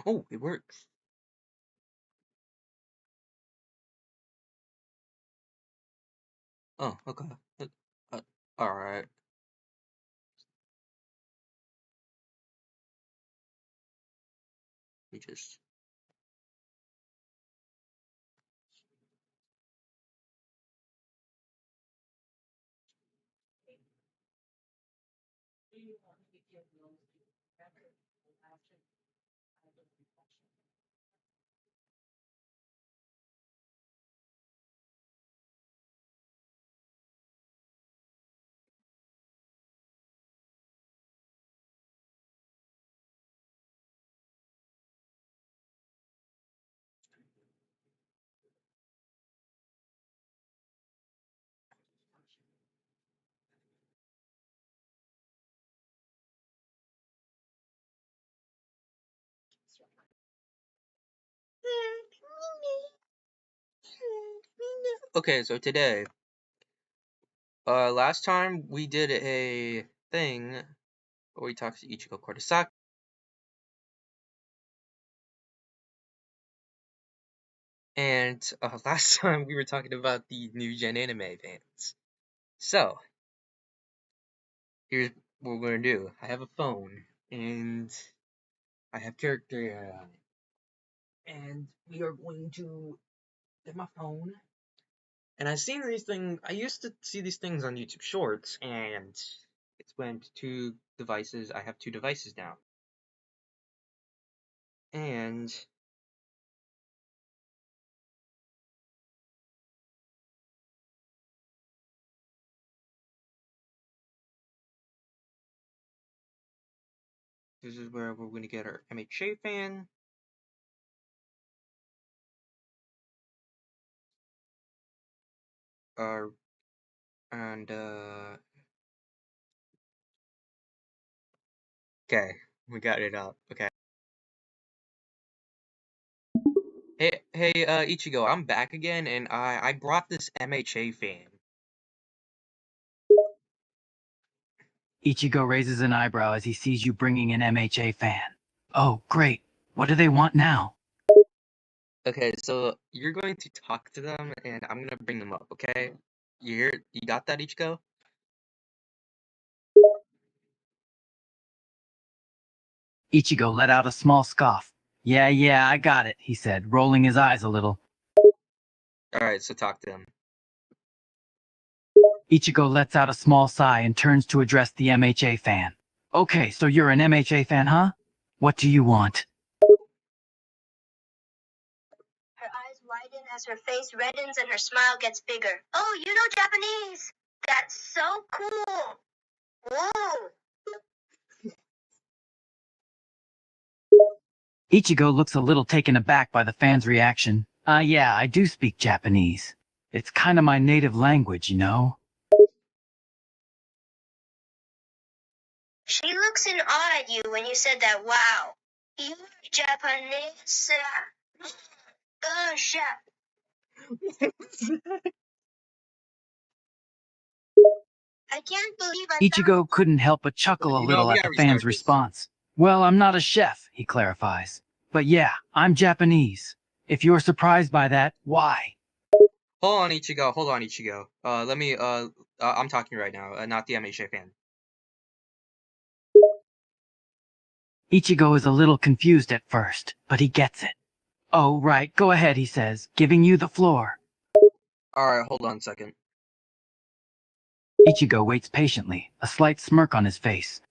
Oh, it works. Oh, okay. Uh, Alright. We just. Okay, so today, last time we did a thing where we talked to Ichigo Korisaki, and last time we were talking about the new gen anime fans. So, here's what we're gonna do. I have a phone, and I have character AI on it, and we are going to get my phone. And I've seen these things. I used to see these things on YouTube Shorts, and it's went to devices. I have two devices now, and this is where we're going to get our MHA fan. And okay, we got it up. Okay. Hey, Ichigo, I'm back again, and I brought this MHA fan. Ichigo raises an eyebrow as he sees you bringing an MHA fan. Oh, great. What do they want now? Okay, so you're going to talk to them, and I'm gonna bring them up. Okay? You got that, Ichigo? Ichigo let out a small scoff. Yeah, I got it, he said, rolling his eyes a little. All right, so talk to them. Ichigo lets out a small sigh and turns to address the MHA fan. Okay, so you're an MHA fan, huh? What do you want? Her eyes widen as her face reddens and her smile gets bigger. Oh, you know Japanese! That's so cool! Whoa! Ichigo looks a little taken aback by the fan's reaction. Yeah, I do speak Japanese. It's kinda my native language, you know? She looks in awe at you when you said that. Wow. You're Japanese. Gosh. I can't believe I Ichigo couldn't help but chuckle a You know, little we at gotta the fan's restart this. response. Well, I'm not a chef, he clarifies. But yeah, I'm Japanese. If you're surprised by that, why? Hold on, Ichigo. Hold on, Ichigo. Let me. I'm talking right now. Not the MHA fan. Ichigo is a little confused at first, but he gets it. Oh, right, go ahead, he says, giving you the floor. All right, hold on a second. Ichigo waits patiently, a slight smirk on his face.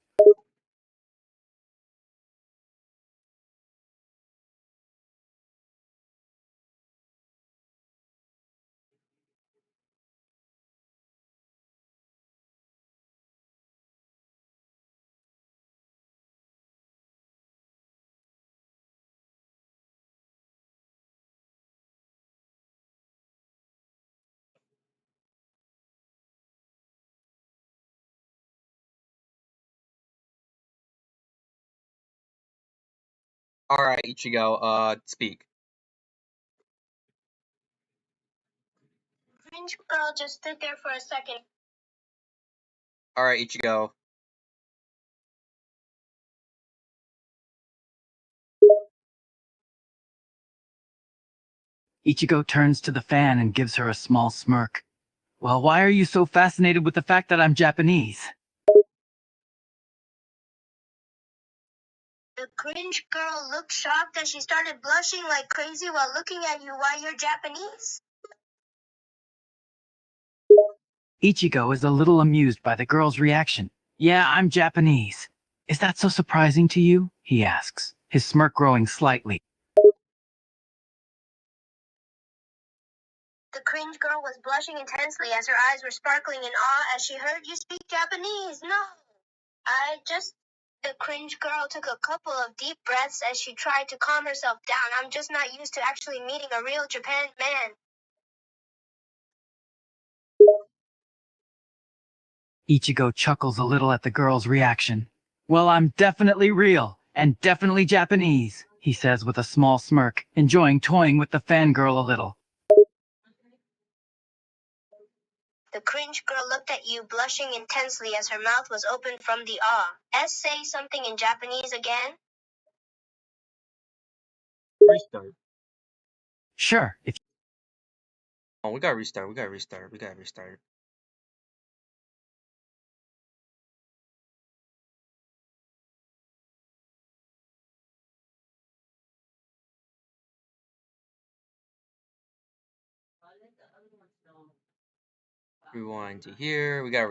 All right, Ichigo. Speak. French girl just stood there for a second. All right, Ichigo. Ichigo turns to the fan and gives her a small smirk. Well, why are you so fascinated with the fact that I'm Japanese? The cringe girl looked shocked as she started blushing like crazy while looking at you while you're Japanese. Ichigo is a little amused by the girl's reaction. Yeah, I'm Japanese. Is that so surprising to you? He asks, his smirk growing slightly. The cringe girl was blushing intensely as her eyes were sparkling in awe as she heard you speak Japanese. No, The cringe girl took a couple of deep breaths as she tried to calm herself down. I'm just not used to actually meeting a real Japan man. Ichigo chuckles a little at the girl's reaction. Well, I'm definitely real, and definitely Japanese, he says with a small smirk, enjoying toying with the fangirl a little. The cringe girl looked at you, blushing intensely as her mouth was open from the awe. Say something in Japanese again? Restart. Sure, if Oh, we gotta restart. We gotta restart. We gotta restart. Rewind to here. We gotta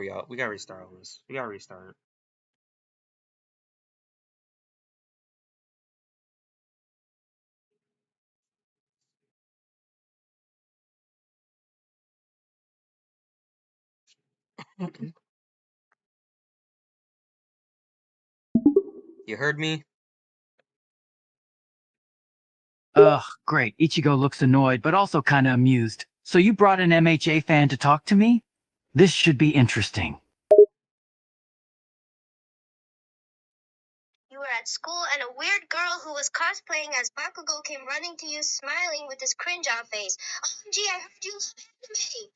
restart all this. We gotta restart. You heard me? Ugh, great. Ichigo looks annoyed, but also kinda amused. So you brought an MHA fan to talk to me? This should be interesting. You were at school and a weird girl who was cosplaying as Bakugo came running to you smiling with this cringe on face. OMG, I heard you love anime!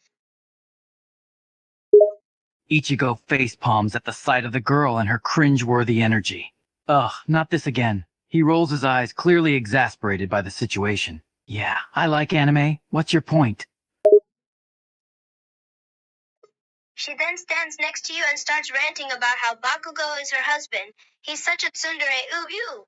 Ichigo face palms at the sight of the girl and her cringe-worthy energy. Ugh, not this again. He rolls his eyes, clearly exasperated by the situation. Yeah, I like anime. What's your point? She then stands next to you and starts ranting about how Bakugo is her husband. He's such a tsundere, ooh.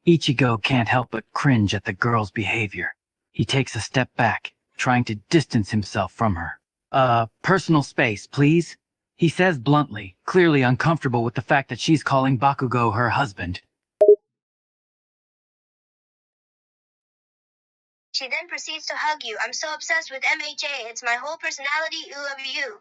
Ichigo can't help but cringe at the girl's behavior. He takes a step back, trying to distance himself from her. Personal space, please? He says bluntly, clearly uncomfortable with the fact that she's calling Bakugo her husband. She then proceeds to hug you. I'm so obsessed with MHA. It's my whole personality, ooh of you.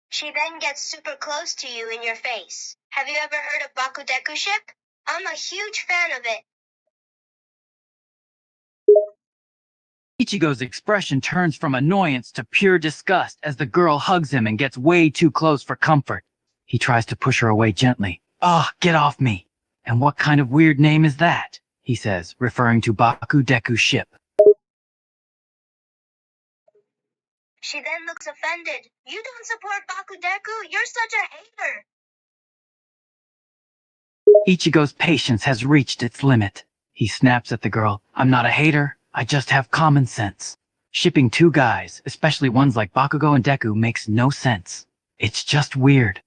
She then gets super close to you in your face. Have you ever heard of Bakudeku ship? I'm a huge fan of it. Ichigo's expression turns from annoyance to pure disgust as the girl hugs him and gets way too close for comfort. He tries to push her away gently. Get off me. And what kind of weird name is that? He says, referring to Bakudeku ship. She then looks offended. You don't support Bakudeku? You're such a hater. Ichigo's patience has reached its limit. He snaps at the girl. I'm not a hater. I just have common sense. Shipping two guys, especially ones like Bakugo and Deku, makes no sense. It's just weird.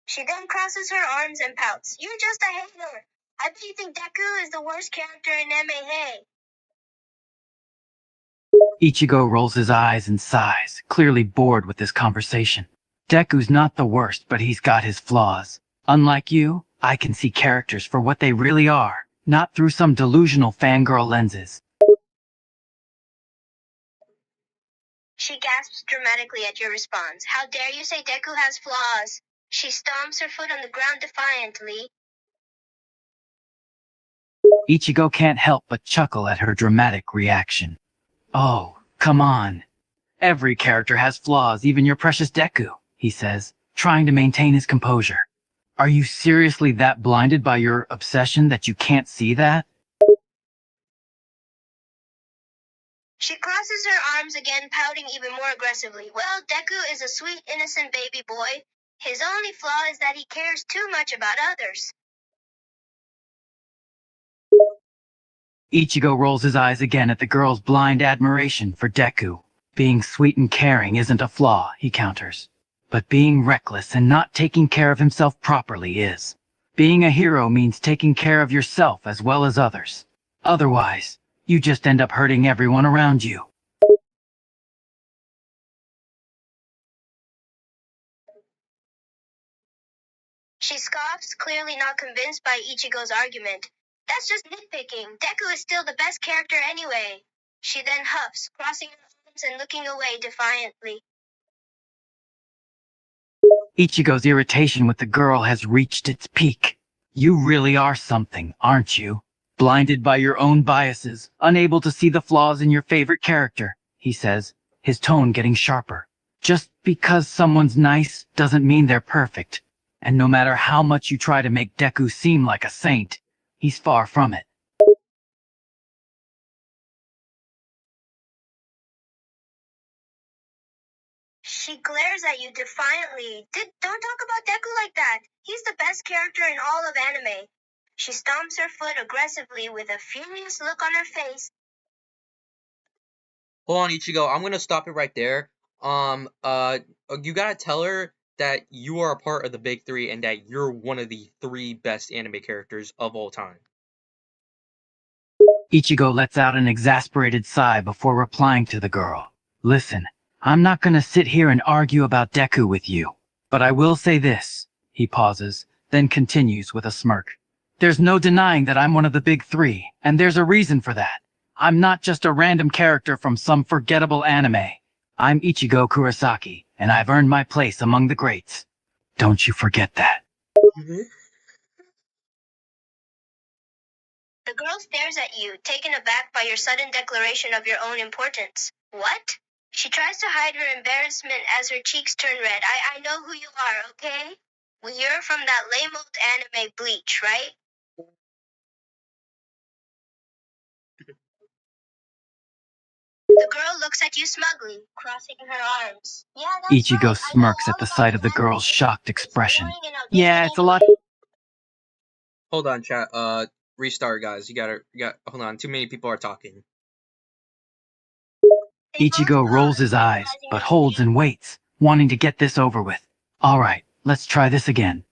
She then crosses her arms and pouts. You're just a hater. I bet you think Deku is the worst character in MHA. Ichigo rolls his eyes and sighs, clearly bored with this conversation. Deku's not the worst, but he's got his flaws. Unlike you, I can see characters for what they really are, not through some delusional fangirl lenses. She gasps dramatically at your response. How dare you say Deku has flaws? She stomps her foot on the ground defiantly. Ichigo can't help but chuckle at her dramatic reaction. Oh, come on. Every character has flaws, even your precious Deku, he says, trying to maintain his composure. Are you seriously that blinded by your obsession that you can't see that? She crosses her arms again, pouting even more aggressively. Well, Deku is a sweet, innocent baby boy. His only flaw is that he cares too much about others. Ichigo rolls his eyes again at the girl's blind admiration for Deku. Being sweet and caring isn't a flaw, he counters. But being reckless and not taking care of himself properly is. Being a hero means taking care of yourself as well as others. Otherwise, you just end up hurting everyone around you. She scoffs, clearly not convinced by Ichigo's argument. That's just nitpicking. Deku is still the best character anyway. She then huffs, crossing her arms and looking away defiantly. Ichigo's irritation with the girl has reached its peak. You really are something, aren't you? Blinded by your own biases, unable to see the flaws in your favorite character, he says, his tone getting sharper. Just because someone's nice doesn't mean they're perfect. And no matter how much you try to make Deku seem like a saint, he's far from it. She glares at you defiantly. Don't talk about Deku like that. He's the best character in all of anime. She stomps her foot aggressively with a furious look on her face. Hold on, Ichigo. I'm gonna stop it right there. You gotta tell her that you are a part of the big three and that you're one of the 3 best anime characters of all time. Ichigo lets out an exasperated sigh before replying to the girl. Listen, I'm not gonna sit here and argue about Deku with you. But I will say this. He pauses, then continues with a smirk. There's no denying that I'm one of the big 3, and there's a reason for that. I'm not just a random character from some forgettable anime. I'm Ichigo Kurosaki, and I've earned my place among the greats. Don't you forget that. The girl stares at you, taken aback by your sudden declaration of your own importance. What? She tries to hide her embarrassment as her cheeks turn red. I know who you are, okay? Well, you're from that lame old anime Bleach, right? The girl looks at you smugly, crossing her arms. Yeah, that's Ichigo right. smirks at the sight of the girl's shocked expression. Yeah, it's a lot. Hold on, chat. Restart, guys. Hold on. Too many people are talking. Ichigo rolls his eyes, but holds and waits, wanting to get this over with. Alright, let's try this again.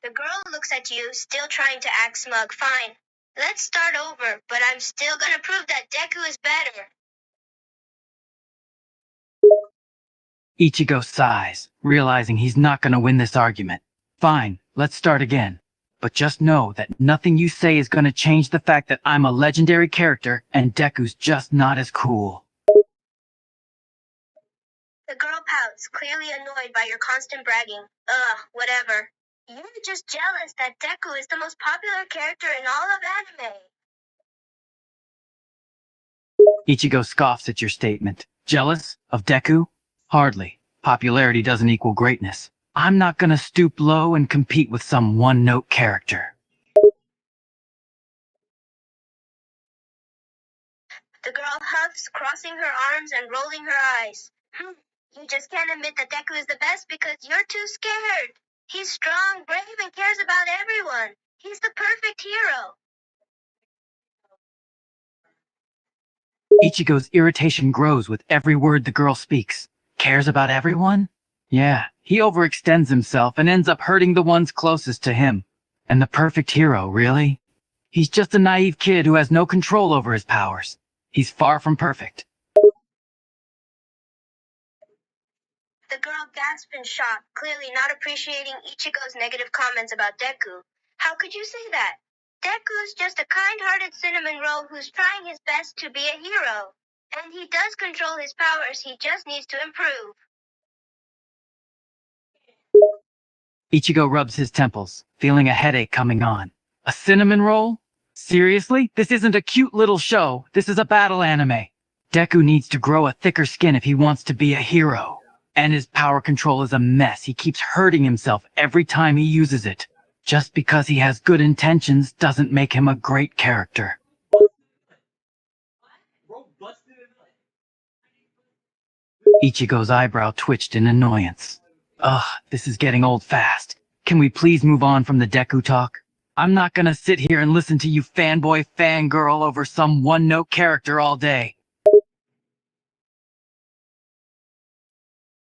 The girl looks at you, still trying to act smug. Fine. Let's start over, but I'm still gonna prove that Deku is better. Ichigo sighs, realizing he's not gonna win this argument. Fine, let's start again. But just know that nothing you say is gonna change the fact that I'm a legendary character and Deku's just not as cool. The girl pouts, clearly annoyed by your constant bragging. Whatever. You're just jealous that Deku is the most popular character in all of anime. Ichigo scoffs at your statement. Jealous of Deku? Hardly. Popularity doesn't equal greatness. I'm not gonna stoop low and compete with some one-note character. The girl huffs, crossing her arms and rolling her eyes. You just can't admit that Deku is the best because you're too scared. He's strong, brave, and cares about everyone. He's the perfect hero. Ichigo's irritation grows with every word the girl speaks. Cares about everyone? Yeah, he overextends himself and ends up hurting the ones closest to him. And the perfect hero, really? He's just a naive kid who has no control over his powers. He's far from perfect. The girl gasped in shock, clearly not appreciating Ichigo's negative comments about Deku. How could you say that? Deku's just a kind-hearted cinnamon roll who's trying his best to be a hero. And he does control his powers, he just needs to improve. Ichigo rubs his temples, feeling a headache coming on. A cinnamon roll? Seriously? This isn't a cute little show. This is a battle anime. Deku needs to grow a thicker skin if he wants to be a hero. And his power control is a mess. He keeps hurting himself every time he uses it. Just because he has good intentions doesn't make him a great character. Ichigo's eyebrow twitched in annoyance. Ugh, this is getting old fast. Can we please move on from the Deku talk? I'm not gonna sit here and listen to you fanboy fangirl over some one-note character all day.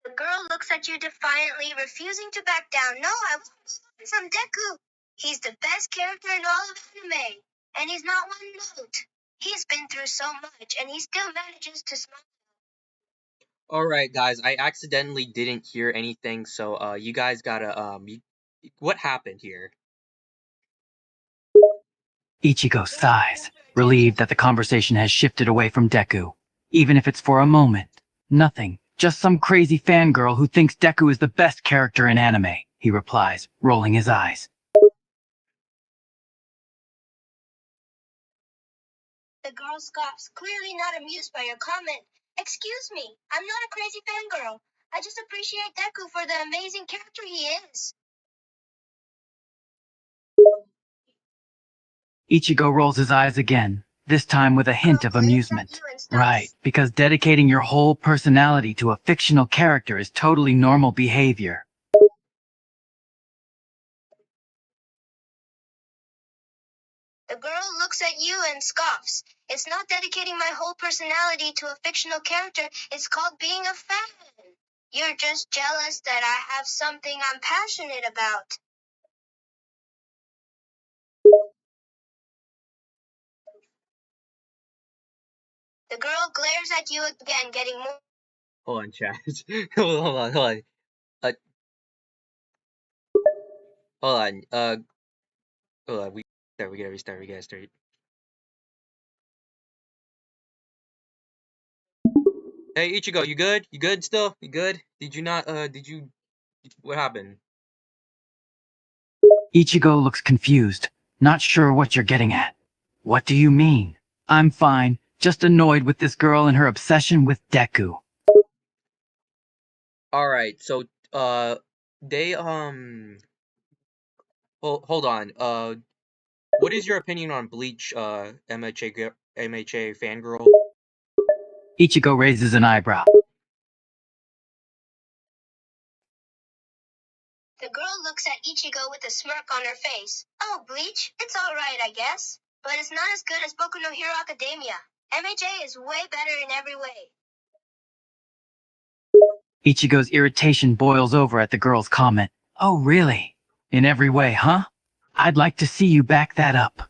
The girl looks at you defiantly, refusing to back down. No, I won't learn from Deku. He's the best character in all of anime, and he's not one note. He's been through so much, and he still manages to smile. Alright, guys, I accidentally didn't hear anything, so, you guys gotta, what happened here? Ichigo sighs, relieved that the conversation has shifted away from Deku. Even if it's for a moment. Nothing. Just some crazy fangirl who thinks Deku is the best character in anime, he replies, rolling his eyes. The girl scoffs, clearly not amused by your comment. Excuse me, I'm not a crazy fangirl. I just appreciate Deku for the amazing character he is. Ichigo rolls his eyes again, this time with a hint of amusement. Right, because dedicating your whole personality to a fictional character is totally normal behavior. The girl looks at you and scoffs. It's not dedicating my whole personality to a fictional character, it's called being a fan. You're just jealous that I have something I'm passionate about. The girl glares at you again, getting more. Hold on, chat. hold on. Hold on, hold on, we gotta restart. Hey, Ichigo, you good? You good still? You good? Did you not, what happened? Ichigo looks confused, not sure what you're getting at. What do you mean? I'm fine, just annoyed with this girl and her obsession with Deku. Alright, so, they, hold on, what is your opinion on Bleach, MHA fangirl? Ichigo raises an eyebrow. The girl looks at Ichigo with a smirk on her face. Oh, Bleach? It's alright, I guess. But it's not as good as Boku no Hero Academia. MHA is way better in every way. Ichigo's irritation boils over at the girl's comment. Oh, really? In every way, huh? I'd like to see you back that up.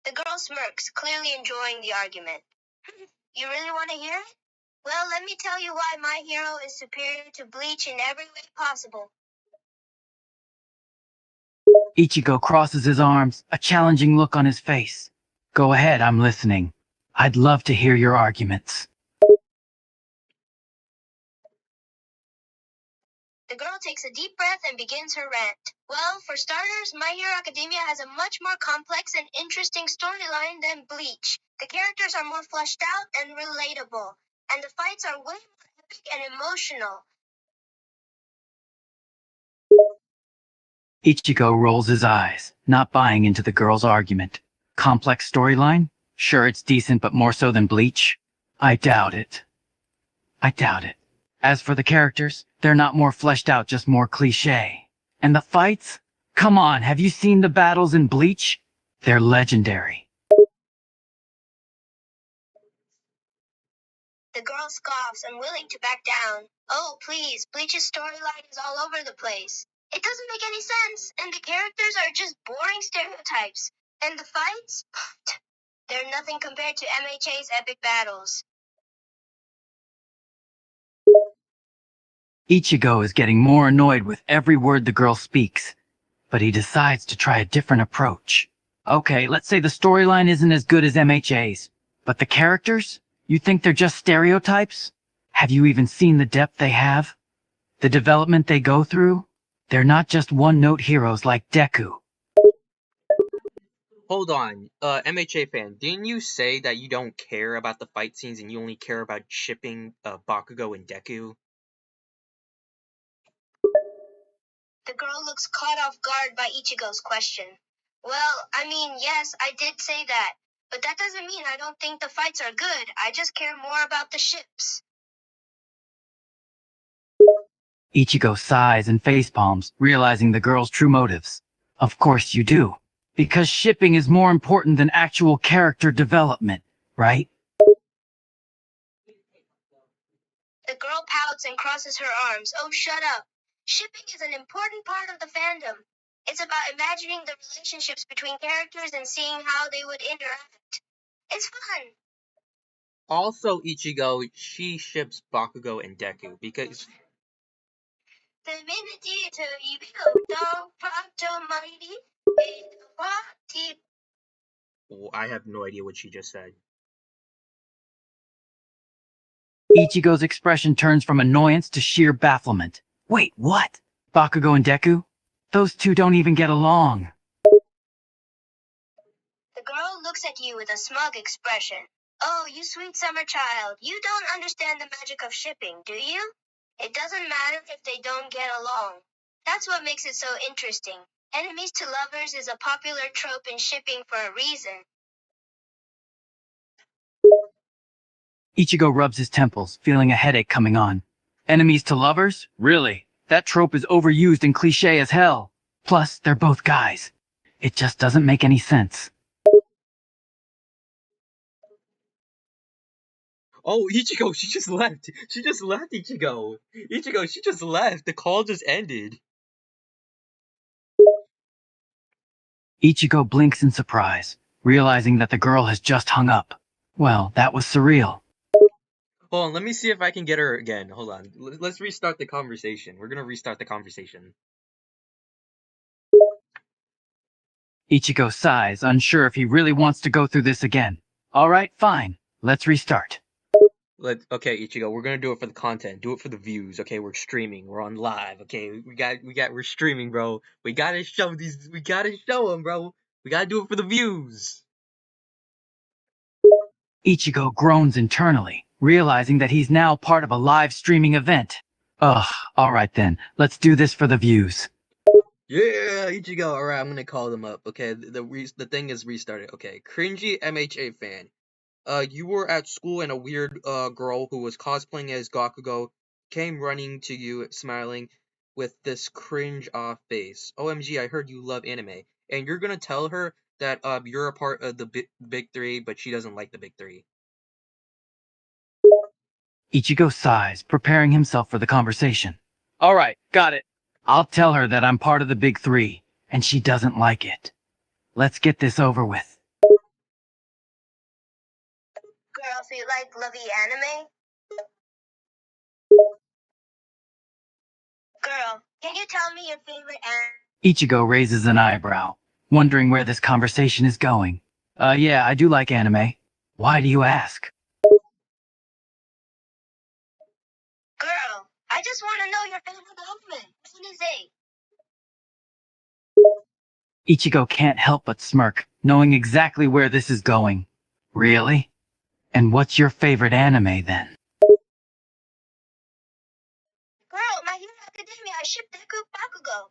The girl smirks, clearly enjoying the argument. You really want to hear it? Well, let me tell you why my hero is superior to Bleach in every way possible. Ichigo crosses his arms, a challenging look on his face. Go ahead, I'm listening. I'd love to hear your arguments. The girl takes a deep breath and begins her rant. Well, for starters, My Hero Academia has a much more complex and interesting storyline than Bleach. The characters are more fleshed out and relatable, and the fights are way more epic and emotional. Ichigo rolls his eyes, not buying into the girl's argument. Complex storyline? Sure, it's decent, but more so than Bleach? I doubt it. As for the characters, they're not more fleshed out, just more cliché. And the fights? Come on, have you seen the battles in Bleach? They're legendary. The girl scoffs, unwilling to back down. Oh, please, Bleach's storyline is all over the place. It doesn't make any sense, and the characters are just boring stereotypes. And the fights? They're nothing compared to MHA's epic battles. Ichigo is getting more annoyed with every word the girl speaks, but he decides to try a different approach. Okay, let's say the storyline isn't as good as MHA's, but the characters? You think they're just stereotypes? Have you even seen the depth they have? The development they go through? They're not just one-note heroes like Deku. Hold on, MHA fan, didn't you say that you don't care about the fight scenes and you only care about shipping, Bakugo and Deku? The girl looks caught off guard by Ichigo's question. Well, I mean, yes, I did say that. But that doesn't mean I don't think the fights are good. I just care more about the ships. Ichigo sighs and facepalms, realizing the girl's true motives. Of course you do. Because shipping is more important than actual character development, right? The girl pouts and crosses her arms. Oh, shut up. Shipping is an important part of the fandom. It's about imagining the relationships between characters and seeing how they would interact. It's fun. Also, Ichigo, she ships Bakugo and Deku because I have no idea what she just said. Ichigo's expression turns from annoyance to sheer bafflement. Wait, what? Bakugo and Deku? Those two don't even get along. The girl looks at you with a smug expression. Oh, you sweet summer child, you don't understand the magic of shipping, do you? It doesn't matter if they don't get along. That's what makes it so interesting. Enemies to lovers is a popular trope in shipping for a reason. Ichigo rubs his temples, feeling a headache coming on. Enemies to lovers? Really? That trope is overused and cliché as hell. Plus, they're both guys. It just doesn't make any sense. Oh, Ichigo, she just left. She just left, Ichigo. Ichigo, she just left. The call just ended. Ichigo blinks in surprise, realizing that the girl has just hung up. Well, that was surreal. Hold on, let me see if I can get her again. Hold on. Let's restart the conversation. We're gonna restart the conversation. Ichigo sighs, unsure if he really wants to go through this again. Alright, fine. Let's restart. Okay, Ichigo, we're gonna do it for the content. Do it for the views. Okay, we're streaming. We're on live. Okay, we're streaming, bro. We gotta show them, bro. We gotta do it for the views. Ichigo groans internally, realizing that he's now part of a live streaming event. Ugh, alright then, let's do this for the views. Yeah, Ichigo. Alright, I'm gonna call them up. Okay, the thing is restarted. Okay, cringy MHA fan. You were at school and a weird girl who was cosplaying as Gakugo came running to you smiling with this cringe face. OMG, I heard you love anime. And you're gonna tell her that you're a part of the big three, but she doesn't like the big three. Ichigo sighs, preparing himself for the conversation. Alright, got it. I'll tell her that I'm part of the big three, and she doesn't like it. Let's get this over with. Girls who like lovey anime? Girl, can you tell me your favorite anime? Ichigo raises an eyebrow, wondering where this conversation is going. Yeah, I do like anime. Why do you ask? Girl, I just want to know your favorite anime. When is it? Ichigo can't help but smirk, knowing exactly where this is going. Really? And what's your favorite anime then? Girl, My Hero Academia, I ship Deku Bakugo.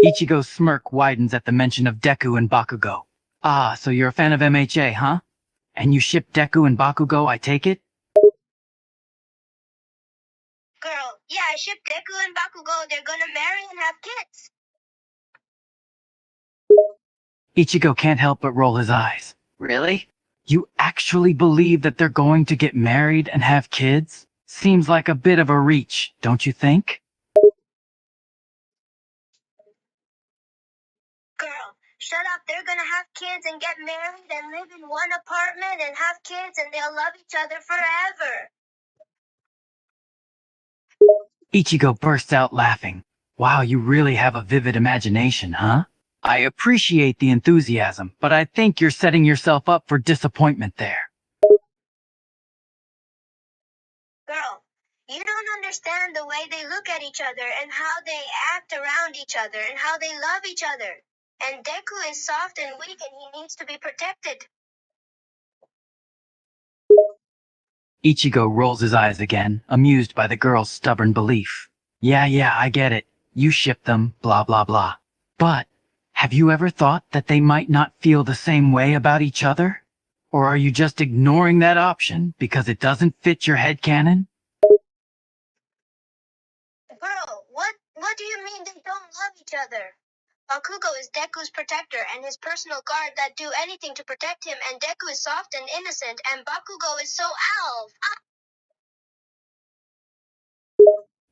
Ichigo's smirk widens at the mention of Deku and Bakugo. Ah, so you're a fan of MHA, huh? And you ship Deku and Bakugo, I take it? Girl, yeah, I ship Deku and Bakugo. They're gonna marry and have kids. Ichigo can't help but roll his eyes. Really? You actually believe that they're going to get married and have kids? Seems like a bit of a reach, don't you think? Girl, shut up. They're gonna have kids and get married and live in one apartment and have kids and they'll love each other forever. Ichigo bursts out laughing. Wow, you really have a vivid imagination, huh? I appreciate the enthusiasm, but I think you're setting yourself up for disappointment there. Girl, you don't understand the way they look at each other and how they act around each other and how they love each other. And Deku is soft and weak and he needs to be protected. Ichigo rolls his eyes again, amused by the girl's stubborn belief. Yeah, I get it. You ship them, blah blah blah. But Have you ever thought that they might not feel the same way about each other? Or are you just ignoring that option because it doesn't fit your headcanon? Girl, what do you mean they don't love each other? Bakugo is Deku's protector and his personal guard that do anything to protect him, and Deku is soft and innocent, and Bakugo is so elf.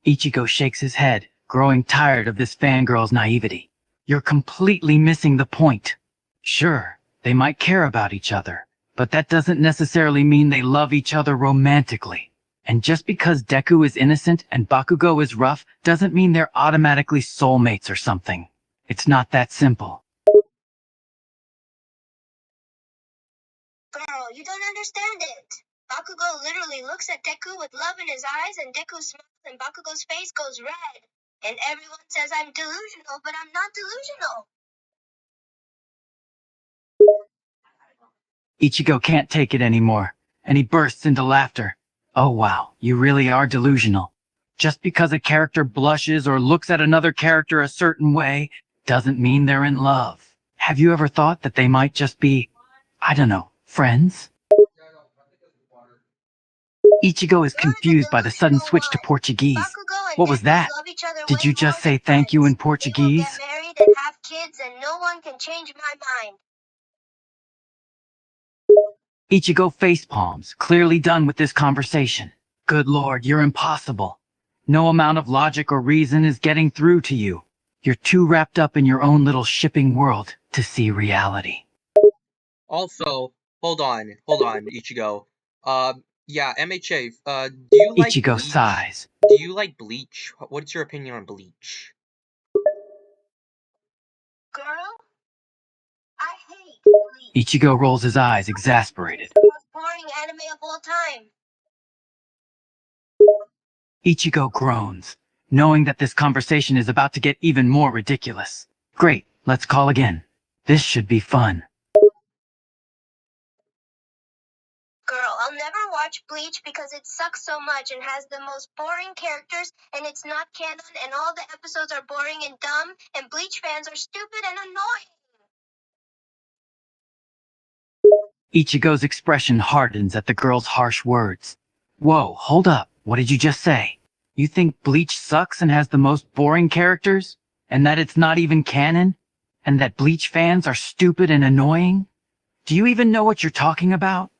Ichigo shakes his head, growing tired of this fangirl's naivety. You're completely missing the point. Sure, they might care about each other, but that doesn't necessarily mean they love each other romantically. And just because Deku is innocent and Bakugo is rough doesn't mean they're automatically soulmates or something. It's not that simple. Girl, you don't understand it. Bakugo literally looks at Deku with love in his eyes, and Deku smiles and Bakugo's face goes red. And everyone says I'm delusional, but I'm not delusional. Ichigo can't take it anymore, and he bursts into laughter. Oh wow, you really are delusional. Just because a character blushes or looks at another character a certain way doesn't mean they're in love. Have you ever thought that they might just be, I don't know, friends? Ichigo is confused by the sudden switch to Portuguese. Bakugo and What was Deku that? love each other Did way you just more say than thank you in friends. Portuguese? They will get married and have kids, and no one can change my mind. Ichigo facepalms, clearly done with this conversation. Good lord, you're impossible. No amount of logic or reason is getting through to you. You're too wrapped up in your own little shipping world to see reality. Also, hold on, Ichigo. Yeah, MHA, do you like Ichigo Bleach? sighs. Do you like Bleach? What's your opinion on Bleach? Girl, I hate Bleach. Ichigo rolls his eyes, exasperated. It's the most boring anime of all time. Ichigo groans, knowing that this conversation is about to get even more ridiculous. Great, let's call again. This should be fun. Girl, I'll never watch Bleach because it sucks so much and has the most boring characters, and it's not canon, and all the episodes are boring and dumb, and Bleach fans are stupid and annoying. Ichigo's expression hardens at the girl's harsh words. Whoa, hold up, what did you just say? You think Bleach sucks and has the most boring characters? And that it's not even canon? And that Bleach fans are stupid and annoying? Do you even know what you're talking about?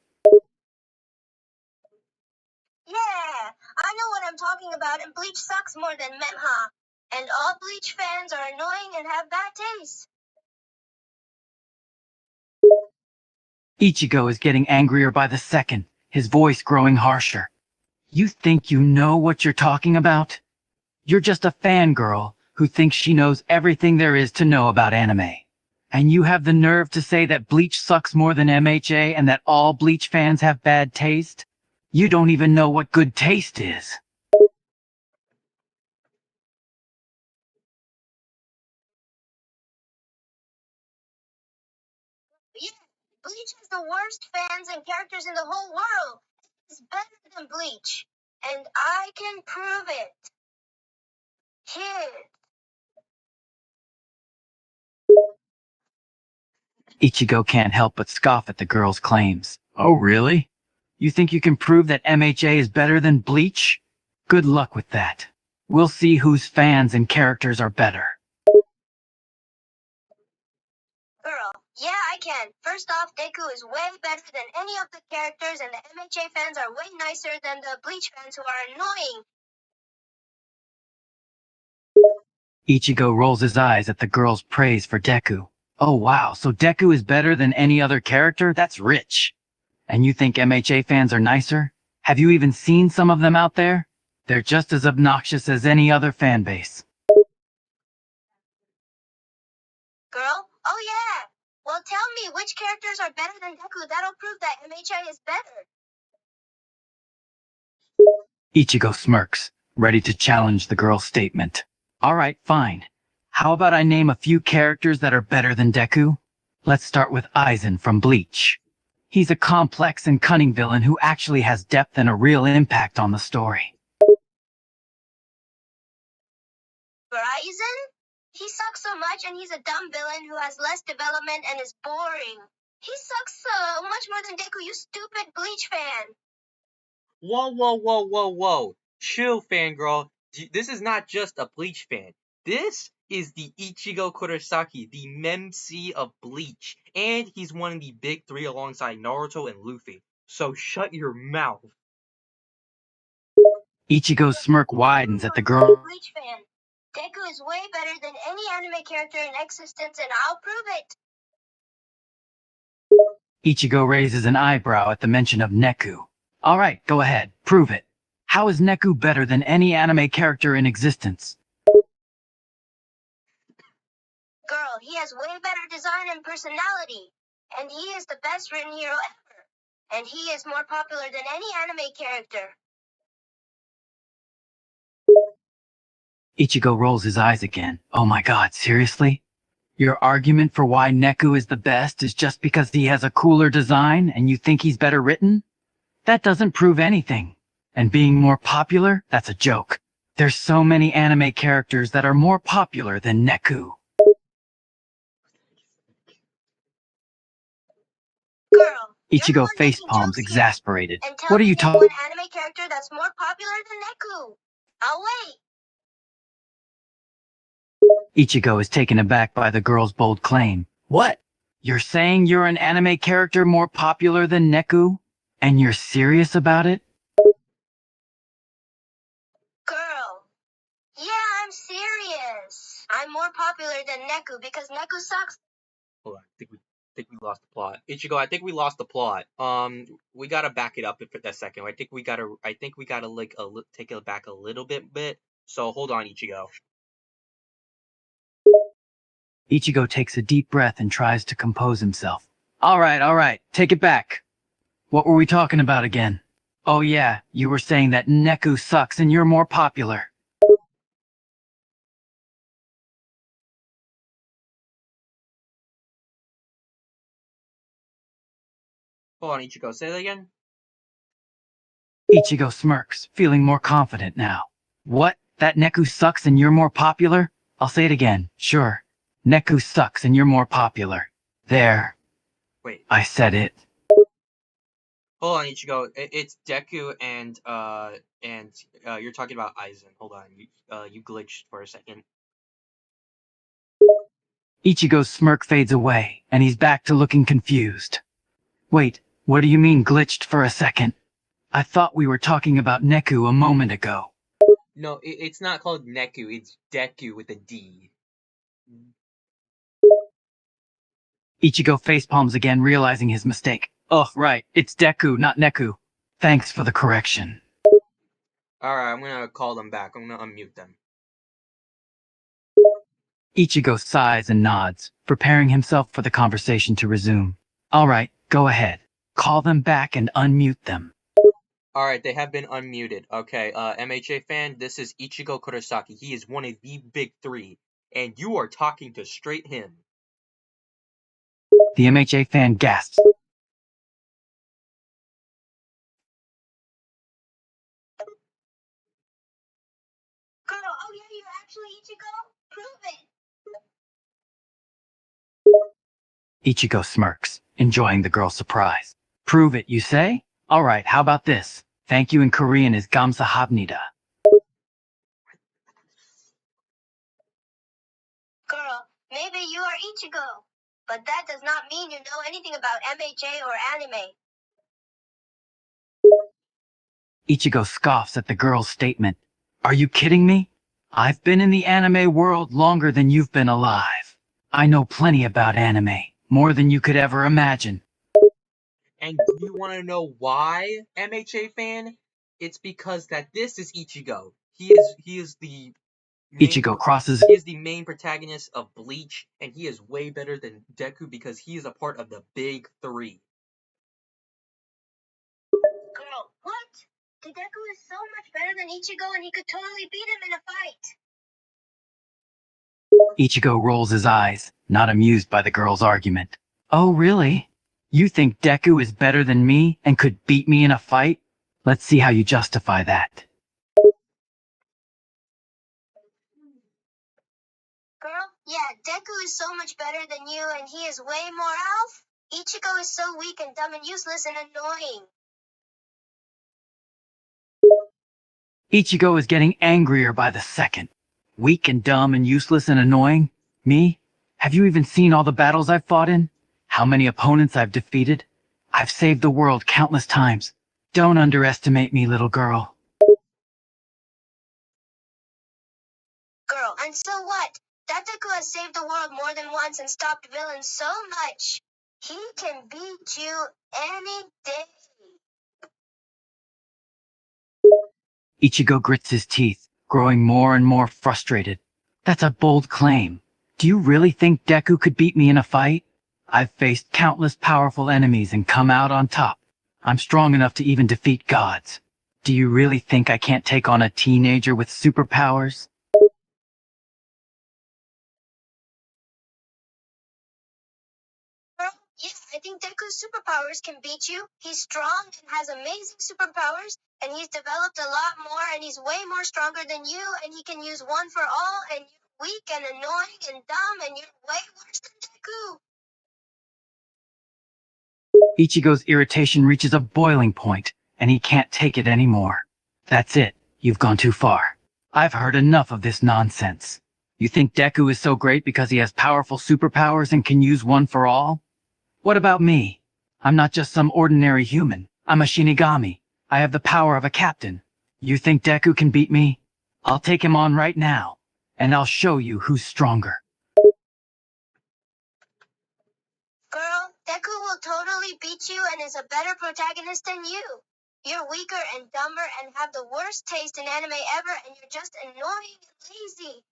Yeah, I know what I'm talking about, and Bleach sucks more than Memha. And all Bleach fans are annoying and have bad taste. Ichigo is getting angrier by the second, his voice growing harsher. You think you know what you're talking about? You're just a fangirl who thinks she knows everything there is to know about anime. And you have the nerve to say that Bleach sucks more than MHA and that all Bleach fans have bad taste? You don't even know what good taste is. Yeah, Bleach has the worst fans and characters in the whole world. It's better than Bleach. And I can prove it. Here. Ichigo can't help but scoff at the girl's claims. Oh, really? You think you can prove that MHA is better than Bleach? Good luck with that. We'll see whose fans and characters are better. Girl, yeah, I can. First off, Deku is way better than any of the characters, and the MHA fans are way nicer than the Bleach fans who are annoying. Ichigo rolls his eyes at the girl's praise for Deku. Oh wow, so Deku is better than any other character? That's rich. And you think MHA fans are nicer? Have you even seen some of them out there? They're just as obnoxious as any other fan base. Girl, oh yeah. Well, tell me which characters are better than Deku. That'll prove that MHA is better. Ichigo smirks, ready to challenge the girl's statement. Alright, fine. How about I name a few characters that are better than Deku? Let's start with Aizen from Bleach. He's a complex and cunning villain who actually has depth and a real impact on the story. Aizen? He sucks so much and he's a dumb villain who has less development and is boring. He sucks so much more than Deku, you stupid Bleach fan. Whoa. Chill, fangirl. This is not just a Bleach fan. This is the Ichigo Kurosaki, the Memc of Bleach. And he's one of the big three alongside Naruto and Luffy. So shut your mouth. Ichigo's smirk widens at the girl. Bleach fan. Deku is way better than any anime character in existence, and I'll prove it. Ichigo raises an eyebrow at the mention of Neku. All right, go ahead, prove it. How is Neku better than any anime character in existence? Girl, he has way better design and personality. And he is the best written hero ever. And he is more popular than any anime character. Ichigo rolls his eyes again. Oh my god, seriously? Your argument for why Neku is the best is just because he has a cooler design and you think he's better written? That doesn't prove anything. And being more popular, that's a joke. There's so many anime characters that are more popular than Neku. Girl, Ichigo facepalms, exasperated. What are you talking? One anime character that's more popular than Neku. I'll wait. Ichigo is taken aback by the girl's bold claim. What? You're saying you're an anime character more popular than Neku? And you're serious about it? Girl. Yeah, I'm serious. I'm more popular than Neku because Neku sucks. Hold on, I think we lost the plot. Ichigo, I think we lost the plot. We gotta back it up for that second. I think we gotta like take it back a little bit. So hold on, Ichigo. Ichigo takes a deep breath and tries to compose himself. All right, take it back. What were we talking about again? Oh yeah, you were saying that Neku sucks and you're more popular. Hold on, Ichigo, say that again? Ichigo smirks, feeling more confident now. What? That Neku sucks and you're more popular? I'll say it again, sure. Neku sucks and you're more popular. There. Wait. I said it. Hold on, Ichigo. It's Deku and you're talking about Aizen. Hold on, you glitched for a second. Ichigo's smirk fades away, and he's back to looking confused. Wait, what do you mean glitched for a second? I thought we were talking about Neku a moment ago. No, it's not called Neku, it's Deku with a D. Ichigo facepalms again, realizing his mistake. Oh, right, it's Deku, not Neku. Thanks for the correction. Alright, I'm gonna call them back. I'm gonna unmute them. Ichigo sighs and nods, preparing himself for the conversation to resume. Alright, go ahead. Call them back and unmute them. Alright, they have been unmuted. Okay, MHA fan, this is Ichigo Kurosaki. He is one of the big three, and you are talking to straight him. The MHA fan gasps. Girl, oh yeah, you're actually Ichigo? Prove it. Ichigo smirks, enjoying the girl's surprise. Prove it, you say? Alright, how about this? Thank you in Korean is 감사합니다. Girl, maybe you are Ichigo. But that does not mean you know anything about MHA or anime. Ichigo scoffs at the girl's statement. Are you kidding me? I've been in the anime world longer than you've been alive. I know plenty about anime, more than you could ever imagine. And do you want to know why, MHA fan? It's because that this is Ichigo. He is the Ichigo crosses. He is the main protagonist of Bleach, and he is way better than Deku because he is a part of the big three. Girl, what? Deku is so much better than Ichigo and he could totally beat him in a fight. Ichigo rolls his eyes, not amused by the girl's argument. Oh really? You think Deku is better than me and could beat me in a fight? Let's see how you justify that. Girl, Yeah, Deku is so much better than you, and he is way more alpha. Ichigo is so weak and dumb and useless and annoying. Ichigo is getting angrier by the second. Weak and dumb and useless and annoying? Me? Have you even seen all the battles I've fought in? How many opponents I've defeated? I've saved the world countless times. Don't underestimate me, little girl. Girl, and so what? That Deku has saved the world more than once and stopped villains so much. He can beat you any day. Ichigo grits his teeth, growing more and more frustrated. That's a bold claim. Do you really think Deku could beat me in a fight? I've faced countless powerful enemies and come out on top. I'm strong enough to even defeat gods. Do you really think I can't take on a teenager with superpowers? Girl, yeah, I think Deku's superpowers can beat you. He's strong and has amazing superpowers, and he's developed a lot more, and he's way more stronger than you, and he can use one for all, and you're weak and annoying and dumb, and you're way worse than Deku. Ichigo's irritation reaches a boiling point, and he can't take it anymore. That's it. You've gone too far. I've heard enough of this nonsense. You think Deku is so great because he has powerful superpowers and can use one for all? What about me? I'm not just some ordinary human. I'm a Shinigami. I have the power of a captain. You think Deku can beat me? I'll take him on right now, and I'll show you who's stronger. Girl, Deku will totally beat you and is a better protagonist than you. You're weaker and dumber and have the worst taste in anime ever, and you're just annoying and lazy.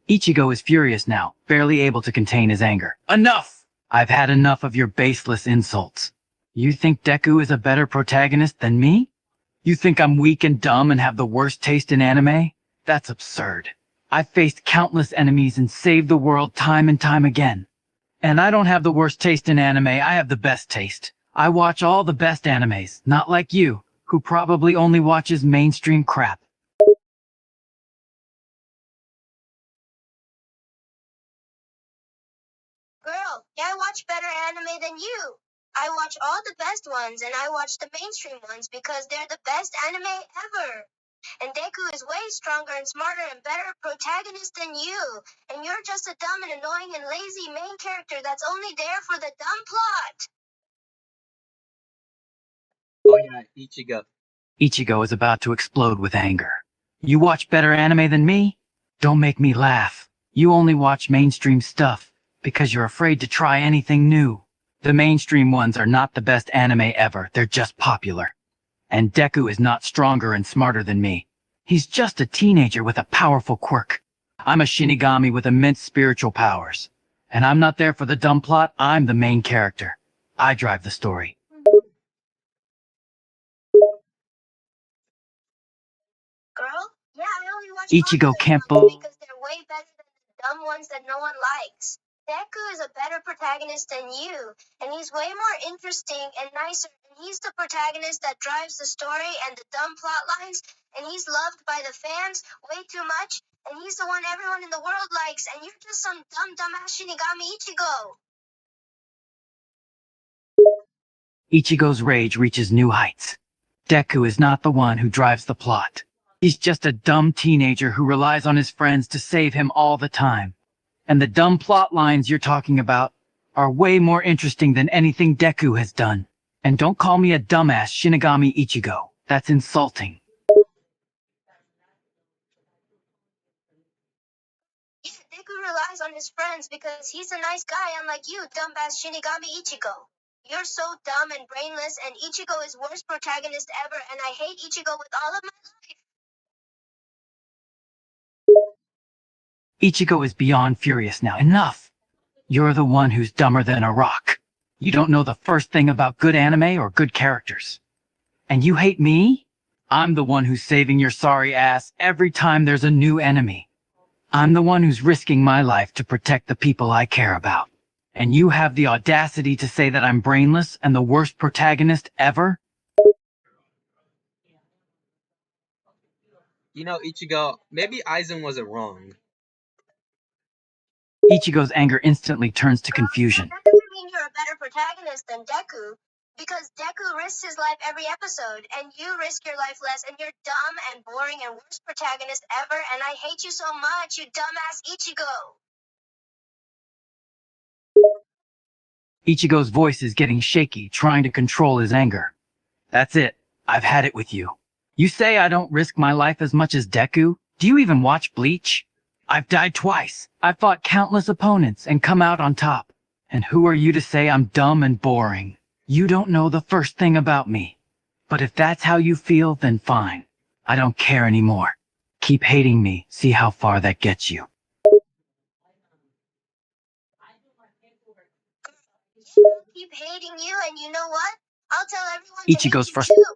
Ichigo is furious now, barely able to contain his anger. Enough! I've had enough of your baseless insults. You think Deku is a better protagonist than me? You think I'm weak and dumb and have the worst taste in anime? That's absurd. I've faced countless enemies and saved the world time and time again. And I don't have the worst taste in anime, I have the best taste. I watch all the best animes, not like you, who probably only watches mainstream crap. Girl, yeah, I watch better anime than you. I watch all the best ones, and I watch the mainstream ones because they're the best anime ever. And Deku is way stronger and smarter and better protagonist than you. And you're just a dumb and annoying and lazy main character that's only there for the dumb plot. Oh yeah, Ichigo. Ichigo is about to explode with anger. You watch better anime than me? Don't make me laugh. You only watch mainstream stuff because you're afraid to try anything new. The mainstream ones are not the best anime ever, they're just popular. And Deku is not stronger and smarter than me. He's just a teenager with a powerful quirk. I'm a Shinigami with immense spiritual powers. And I'm not there for the dumb plot, I'm the main character. I drive the story. Girl, yeah, I only watch Ichigo popular can't ones because they're way better than the dumb ones that no one likes. Deku is a better protagonist than you, and he's way more interesting and nicer, and he's the protagonist that drives the story and the dumb plot lines, and he's loved by the fans way too much, and he's the one everyone in the world likes, and you're just some dumbass Shinigami Ichigo. Ichigo's rage reaches new heights. Deku is not the one who drives the plot. He's just a dumb teenager who relies on his friends to save him all the time. And the dumb plot lines you're talking about are way more interesting than anything Deku has done. And don't call me a dumbass Shinigami Ichigo. That's insulting. Yeah, Deku relies on his friends because he's a nice guy, unlike you, dumbass Shinigami Ichigo. You're so dumb and brainless, and Ichigo is worst protagonist ever, and I hate Ichigo with all of my life. Ichigo is beyond furious now. Enough! You're the one who's dumber than a rock. You don't know the first thing about good anime or good characters. And you hate me? I'm the one who's saving your sorry ass every time there's a new enemy. I'm the one who's risking my life to protect the people I care about. And you have the audacity to say that I'm brainless and the worst protagonist ever? You know, Ichigo, maybe Aizen wasn't wrong. Ichigo's anger instantly turns to Girl, confusion. that doesn't mean you're a better protagonist than Deku. Because Deku risks his life every episode, and you risk your life less, and you're dumb and boring and worst protagonist ever, and I hate you so much, you dumbass Ichigo. Ichigo's voice is getting shaky, trying to control his anger. That's it. I've had it with you. You say I don't risk my life as much as Deku? Do you even watch Bleach? I've died twice. I've fought countless opponents and come out on top. And who are you to say I'm dumb and boring? You don't know the first thing about me. But if that's how you feel, then fine. I don't care anymore. Keep hating me. See how far that gets you. Yeah, keep hating you, and you know what? I'll tell everyone to hate Ichigo's you frustrated. too.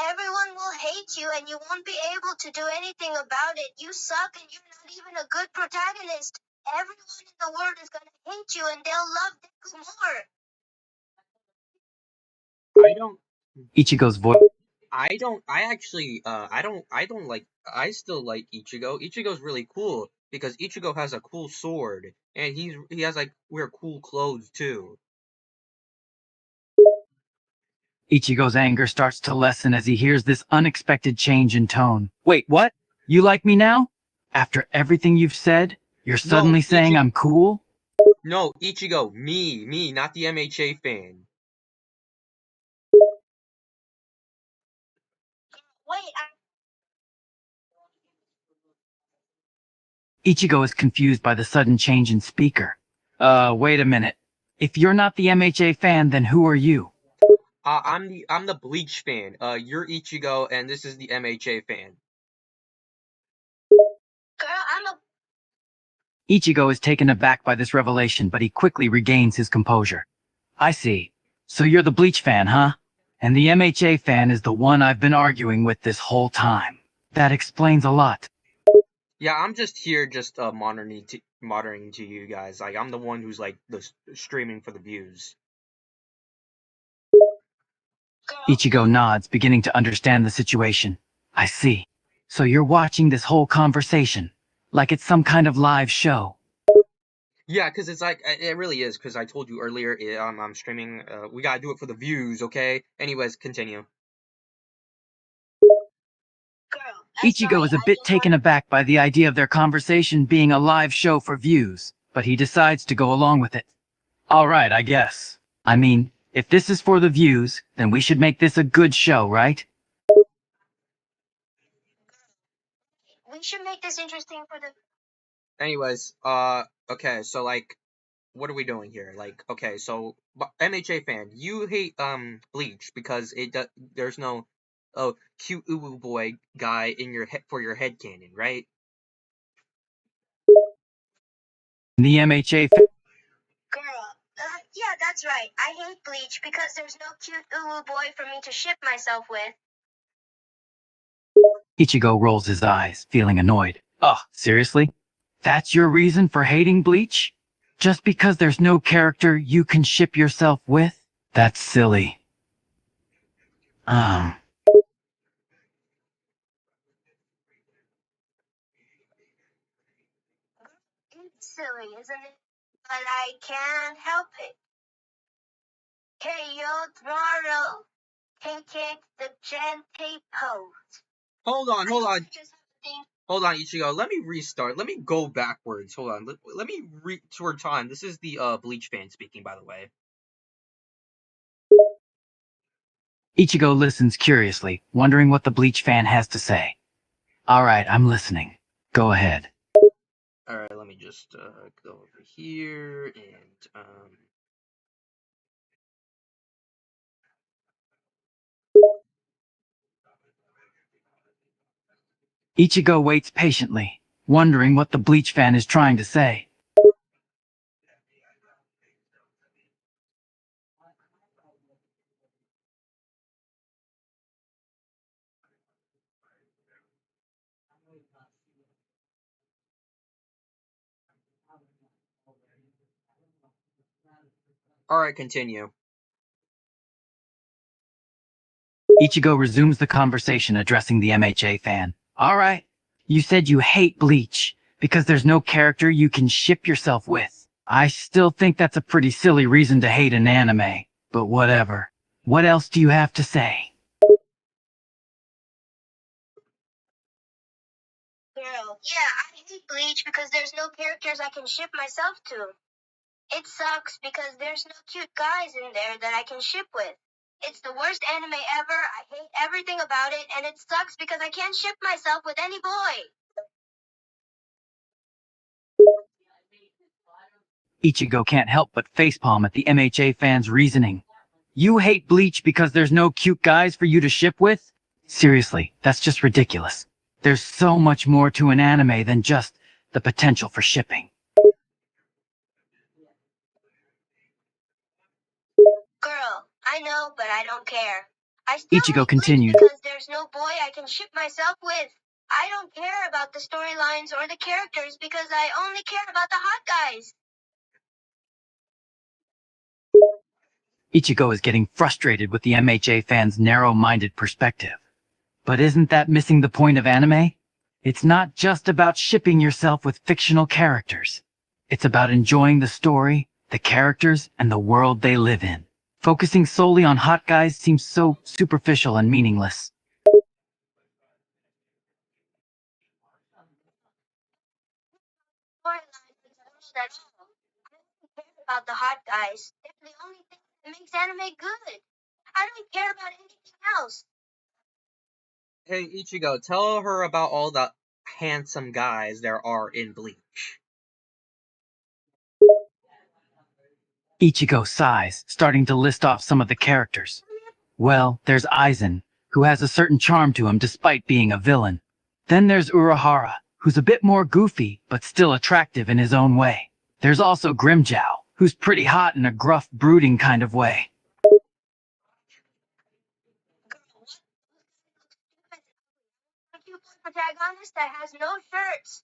Everyone will hate you, and you won't be able to do anything about it. You suck, and you're not even a good protagonist. Everyone in the world is gonna hate you, and they'll love Deku more. Ichigo's voice. I still like Ichigo. Ichigo's really cool because Ichigo has a cool sword and he has like wear cool clothes too. Ichigo's anger starts to lessen as he hears this unexpected change in tone. Wait, what? You like me now? After everything you've said, you're suddenly saying I'm cool? No, Ichigo, me, not the MHA fan. Wait, Ichigo is confused by the sudden change in speaker. Wait a minute. If you're not the MHA fan, then who are you? I'm the Bleach fan. You're Ichigo and this is the MHA fan. girl, I'm a Ichigo is taken aback by this revelation, but he quickly regains his composure. I see. So you're the Bleach fan, huh? And the MHA fan is the one I've been arguing with this whole time. That explains a lot. Yeah, I'm just here monitoring to you guys. Like I'm the one who's like streaming for the views. girl. Ichigo nods, beginning to understand the situation. I see. So you're watching this whole conversation, like it's some kind of live show. Yeah, because it's like it really is. Because I told you earlier, I'm streaming. We gotta do it for the views, okay? Anyways, continue. Girl, Ichigo is a bit taken aback by the idea of their conversation being a live show for views, but he decides to go along with it. Alright, I guess. I mean, if this is for the views, then we should make this a good show, right? We should make this interesting for the. Anyways, okay, so like, what are we doing here? Like, okay, so MHA fan, you hate Bleach because there's no cute uwu boy guy in your head for your headcanon, right? The MHA Girl, yeah, that's right. I hate Bleach because there's no cute uwu boy for me to ship myself with. Ichigo rolls his eyes, feeling annoyed. Oh, seriously? That's your reason for hating Bleach? Just because there's no character you can ship yourself with? That's silly. It's silly, isn't it? But I can't help it. Hey, yo, tomorrow. Take the gente pose. Hold on. Just think. Hold on, Ichigo. Let me restart. Let me go backwards. Hold on. Let me toward time. This is the Bleach fan speaking, by the way. Ichigo listens curiously, wondering what the Bleach fan has to say. Alright, I'm listening. Go ahead. Alright, let me just go over here and Ichigo waits patiently, wondering what the Bleach fan is trying to say. Alright, continue. Ichigo resumes the conversation, addressing the MHA fan. Alright, You said you hate Bleach because there's no character you can ship yourself with. I still think that's a pretty silly reason to hate an anime, but whatever. What else do you have to say? Girl, yeah, I hate Bleach because there's no characters I can ship myself to. It sucks because there's no cute guys in there that I can ship with. It's the worst anime ever, I hate everything about it, and it sucks because I can't ship myself with any boy. Ichigo can't help but facepalm at the MHA fans' reasoning. You hate Bleach because there's no cute guys for you to ship with? Seriously, that's just ridiculous. There's so much more to an anime than just the potential for shipping. Girl, I know, but I don't care. I still Ichigo hate Bleach continued. because there's no boy I can ship myself with. I don't care about the storylines or the characters because I only care about the hot guys. Ichigo is getting frustrated with the MHA fans' narrow-minded perspective. But isn't that missing the point of anime? It's not just about shipping yourself with fictional characters. It's about enjoying the story, the characters, and the world they live in. Focusing solely on hot guys seems so superficial and meaningless. Storylines at all. I don't care about the hot guys. They're the only thing that makes anime good. I don't care about anything else. Hey, Ichigo, tell her about all the handsome guys there are in Bleach. Ichigo sighs, starting to list off some of the characters. Well, there's Aizen, who has a certain charm to him despite being a villain. Then there's Urahara, who's a bit more goofy, but still attractive in his own way. There's also Grimjow, who's pretty hot in a gruff, brooding kind of way. Girl, what? A cute protagonist that has no shirts.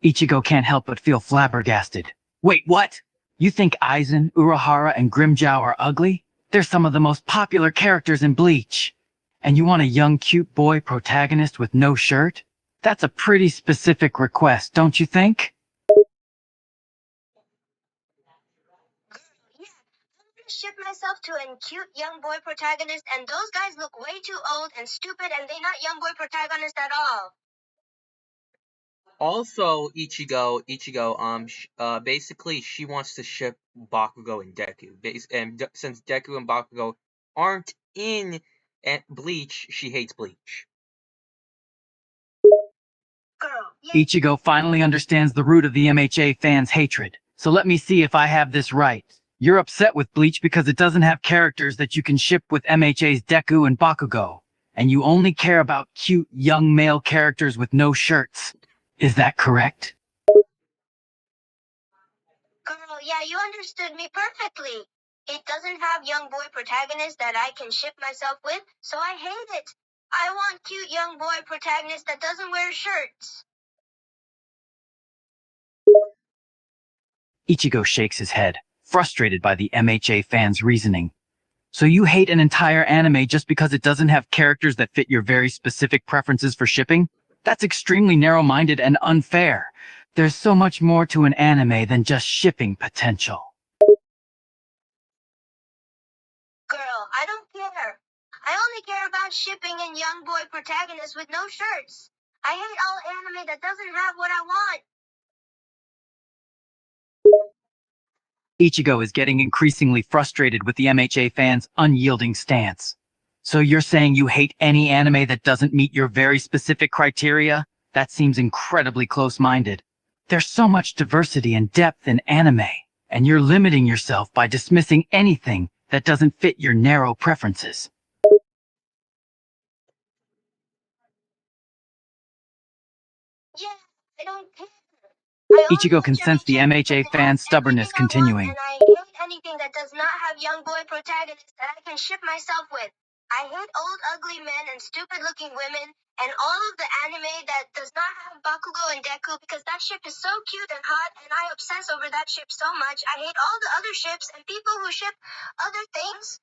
Ichigo can't help but feel flabbergasted. Wait, what? You think Aizen, Urahara, and Grimjow are ugly? They're some of the most popular characters in Bleach. And you want a young, cute boy protagonist with no shirt? That's a pretty specific request, don't you think? Girl, yeah, I'm gonna ship myself to a cute young boy protagonist, and those guys look way too old and stupid, and they're not young boy protagonists at all. Also, basically, she wants to ship Bakugo and Deku. Since Deku and Bakugo aren't in Bleach, she hates Bleach. Girl, yeah. Ichigo finally understands the root of the MHA fans' hatred. So let me see if I have this right. You're upset with Bleach because it doesn't have characters that you can ship with MHA's Deku and Bakugo. And you only care about cute, young male characters with no shirts. Is that correct? Girl, yeah, you understood me perfectly. It doesn't have young boy protagonists that I can ship myself with, so I hate it. I want cute young boy protagonist that doesn't wear shirts. Ichigo shakes his head, frustrated by the MHA fans' reasoning. So you hate an entire anime just because it doesn't have characters that fit your very specific preferences for shipping? That's extremely narrow-minded and unfair. There's so much more to an anime than just shipping potential. Girl, I don't care. I only care about shipping and young boy protagonists with no shirts. I hate all anime that doesn't have what I want. Ichigo is getting increasingly frustrated with the MHA fans' unyielding stance. So you're saying you hate any anime that doesn't meet your very specific criteria? That seems incredibly close-minded. There's so much diversity and depth in anime, and you're limiting yourself by dismissing anything that doesn't fit your narrow preferences. Yeah, I don't care. I only Ichigo can watch sense the MHA because it fans' has stubbornness everything I want, continuing. and I hate anything that does not have young boy protagonists that I can ship myself with. I hate old ugly men and stupid looking women, and all of the anime that does not have Bakugo and Deku because that ship is so cute and hot, and I obsess over that ship so much. I hate all the other ships and people who ship other things.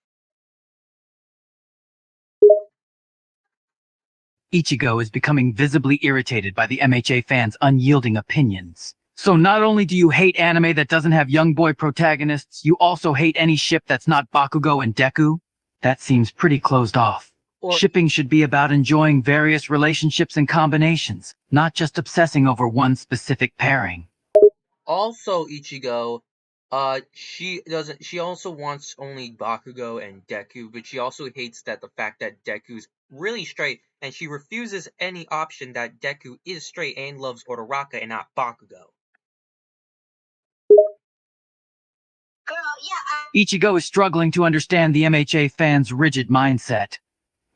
Ichigo is becoming visibly irritated by the MHA fans' unyielding opinions. So not only do you hate anime that doesn't have young boy protagonists, you also hate any ship that's not Bakugo and Deku? That seems pretty closed off. Or Shipping should be about enjoying various relationships and combinations, not just obsessing over one specific pairing. also Ichigo, she also wants only Bakugo and Deku, but she also hates that the fact that Deku's really straight, and she refuses any option that Deku is straight and loves Uraraka and not Bakugo. Girl, yeah, Ichigo is struggling to understand the MHA fans' rigid mindset.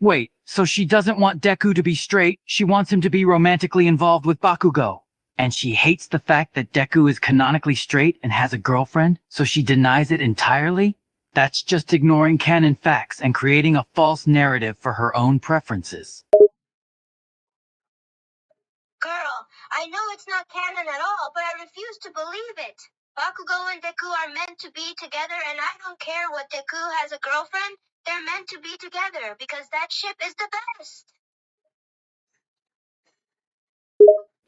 Wait, so she doesn't want Deku to be straight, she wants him to be romantically involved with Bakugo. And she hates the fact that Deku is canonically straight and has a girlfriend, so she denies it entirely? That's just ignoring canon facts and creating a false narrative for her own preferences. Girl, I know it's not canon at all, but I refuse to believe it. Bakugo and Deku are meant to be together, and I don't care what Deku has a girlfriend. They're meant to be together because that ship is the best.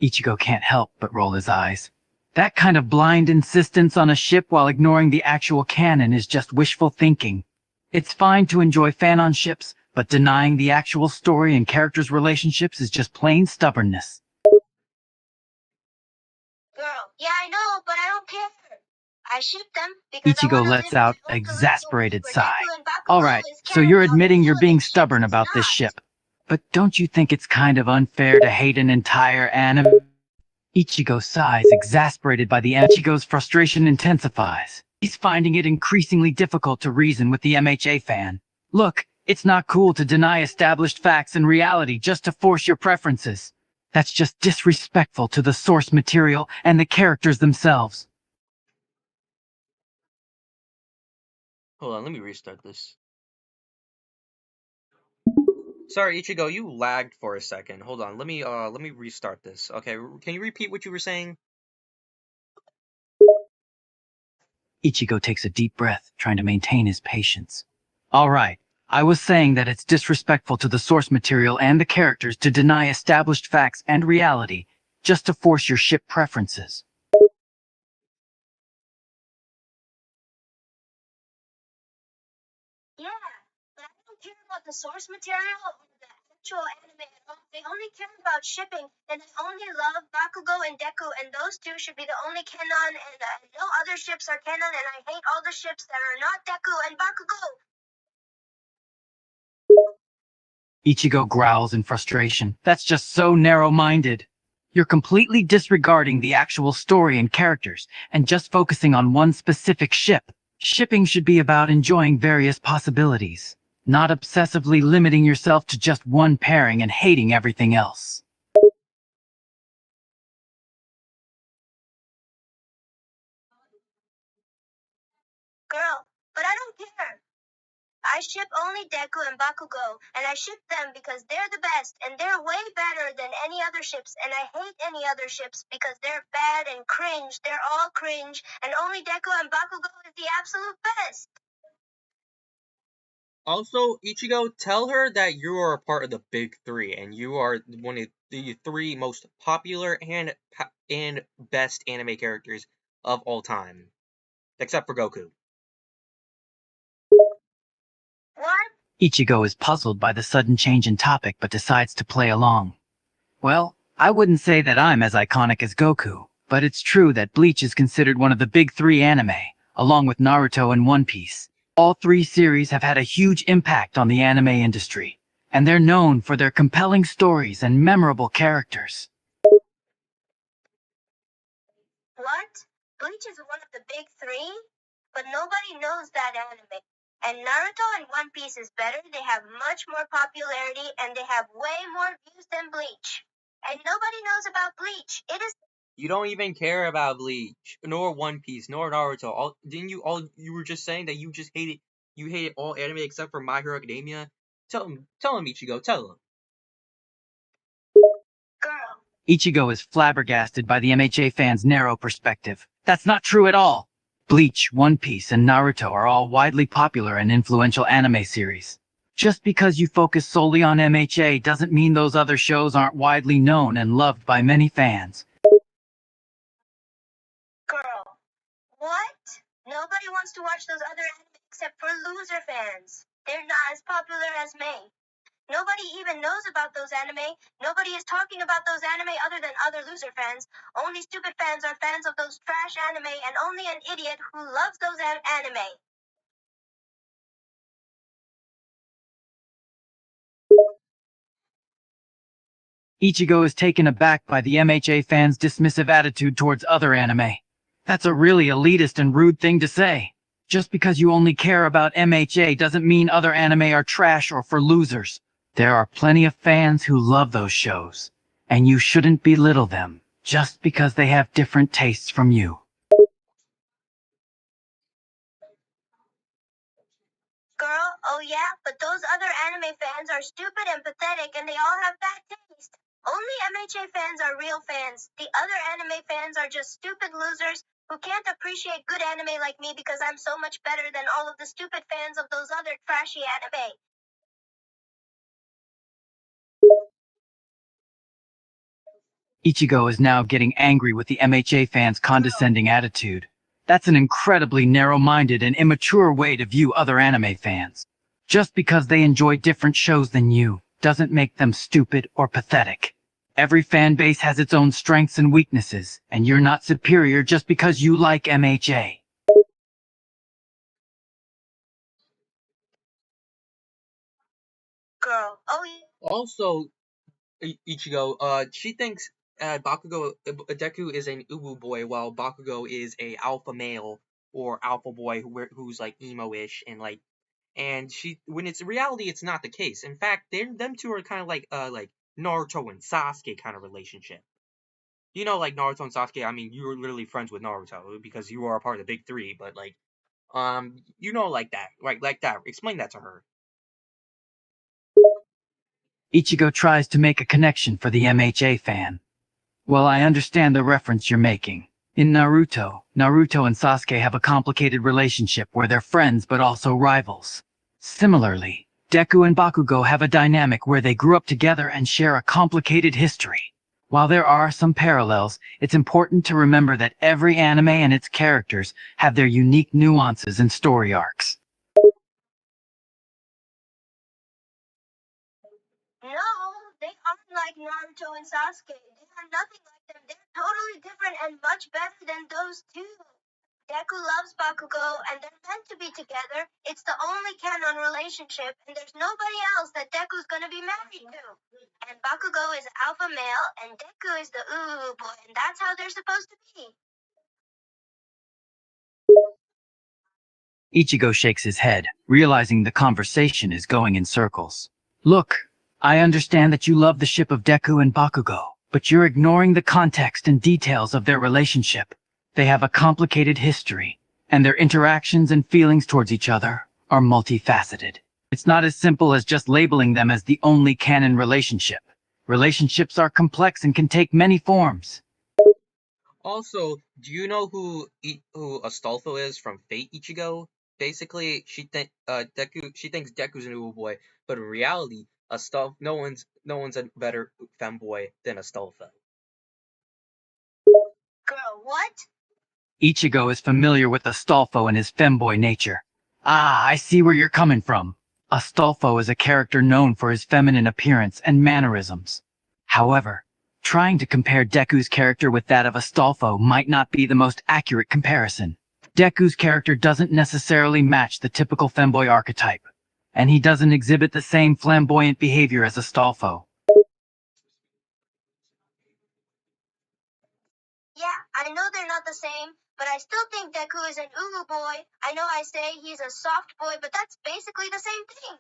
Ichigo can't help but roll his eyes. That kind of blind insistence on a ship while ignoring the actual canon is just wishful thinking. It's fine to enjoy fan-on ships, but denying the actual story and characters' relationships is just plain stubbornness. Girl, yeah, I know, but I don't care. I ship them because I Ichigo wanna lets live out my an own delightful exasperated life where sigh. Deku and Bakugo Alright, is so canon you're while admitting you're Deku being and stubborn Ships is about this not. ship. But don't you think it's kind of unfair to hate an entire anime? Ichigo sighs, exasperated by the Ichigo's frustration intensifies. He's finding it increasingly difficult to reason with the MHA fan. Look, it's not cool to deny established facts and reality just to force your preferences. That's just disrespectful to the source material and the characters themselves. Hold on, let me restart this. Sorry, Ichigo, you lagged for a second. Hold on, let me restart this. Okay, can you repeat what you were saying? Ichigo takes a deep breath, trying to maintain his patience. Alright, I was saying that it's disrespectful to the source material and the characters to deny established facts and reality just to force your ship preferences. Yeah, but I don't care about the source material or the actual anime at all. They only care about shipping, and I only love Bakugo and Deku, and those two should be the only canon, and no other ships are canon, and I hate all the ships that are not Deku and Bakugo. Ichigo growls in frustration. That's just so narrow-minded. You're completely disregarding the actual story and characters, and just focusing on one specific ship. Shipping should be about enjoying various possibilities, not obsessively limiting yourself to just one pairing and hating everything else. Girl, but I don't care. I ship only Deku and Bakugo, and I ship them because they're the best, and they're way better than any other ships, and I hate any other ships because they're bad and cringe. They're all cringe, and only Deku and Bakugo is the absolute best. Also, Ichigo, tell her that you are a part of the big three, and you are one of the three most popular and best anime characters of all time, except for Goku. What? Ichigo is puzzled by the sudden change in topic but decides to play along. Well, I wouldn't say that I'm as iconic as Goku, but it's true that Bleach is considered one of the big three anime, along with Naruto and One Piece. All three series have had a huge impact on the anime industry, and they're known for their compelling stories and memorable characters. What? Bleach is one of the big three? But nobody knows that anime. And Naruto and One Piece is better. They have much more popularity and they have way more views than Bleach. And nobody knows about Bleach. It is. You don't even care about Bleach, nor One Piece, nor Naruto. You were just saying that you hated all anime except for My Hero Academia? Tell him, Ichigo, tell him. Girl. Ichigo is flabbergasted by the MHA fans' narrow perspective. That's not true at all. Bleach, One Piece, and Naruto are all widely popular and influential anime series. Just because you focus solely on MHA doesn't mean those other shows aren't widely known and loved by many fans. Girl, what? Nobody wants to watch those other anime except for loser fans. They're not as popular as May. Nobody even knows about those anime. Nobody is talking about those anime other than other loser fans. Only stupid fans are fans of those trash anime, and only an idiot who loves those anime. Ichigo is taken aback by the MHA fans' dismissive attitude towards other anime. That's a really elitist and rude thing to say. Just because you only care about MHA doesn't mean other anime are trash or for losers. There are plenty of fans who love those shows, and you shouldn't belittle them just because they have different tastes from you. Girl, oh yeah, but those other anime fans are stupid and pathetic, and they all have bad taste. Only MHA fans are real fans. The other anime fans are just stupid losers who can't appreciate good anime like me because I'm so much better than all of the stupid fans of those other trashy anime. Ichigo is now getting angry with the MHA fans' condescending attitude. That's an incredibly narrow-minded and immature way to view other anime fans. Just because they enjoy different shows than you doesn't make them stupid or pathetic. Every fan base has its own strengths and weaknesses, and you're not superior just because you like MHA. Girl, oh yeah. Also, Ichigo, she thinks Deku is an uwu boy, while Bakugo is a alpha male or alpha boy who's like emo-ish and when it's reality, it's not the case. In fact, them two are kind of like Naruto and Sasuke kind of relationship. You know, like Naruto and Sasuke. I mean, you're literally friends with Naruto because you are a part of the Big Three. But like that, right? Like that. Explain that to her. Ichigo tries to make a connection for the MHA fan. Well, I understand the reference you're making. In Naruto and Sasuke have a complicated relationship where they're friends but also rivals. Similarly, Deku and Bakugo have a dynamic where they grew up together and share a complicated history. While there are some parallels, it's important to remember that every anime and its characters have their unique nuances and story arcs. No, they aren't like Naruto and Sasuke. They are nothing like them. They're totally different and much better than those two. Deku loves Bakugo, and they're meant to be together. It's the only canon relationship, and there's nobody else that Deku's gonna be married to. And Bakugo is alpha male, and Deku is the uwu boy, and that's how they're supposed to be. Ichigo shakes his head, realizing the conversation is going in circles. Look, I understand that you love the ship of Deku and Bakugo, but you're ignoring the context and details of their relationship. They have a complicated history, and their interactions and feelings towards each other are multifaceted. It's not as simple as just labeling them as the only canon relationship. Relationships are complex and can take many forms. Also, do you know who Astolfo is from Fate, Ichigo? Basically, she thinks Deku's an uwu boy, but in reality, no one's a better femboy than Astolfo. Girl, what? Ichigo is familiar with Astolfo and his femboy nature. Ah, I see where you're coming from. Astolfo is a character known for his feminine appearance and mannerisms. However, trying to compare Deku's character with that of Astolfo might not be the most accurate comparison. Deku's character doesn't necessarily match the typical femboy archetype, and he doesn't exhibit the same flamboyant behavior as Astolfo. Yeah, I know they're not the same, but I still think Deku is an uwu boy. I know I say he's a soft boy, but that's basically the same thing.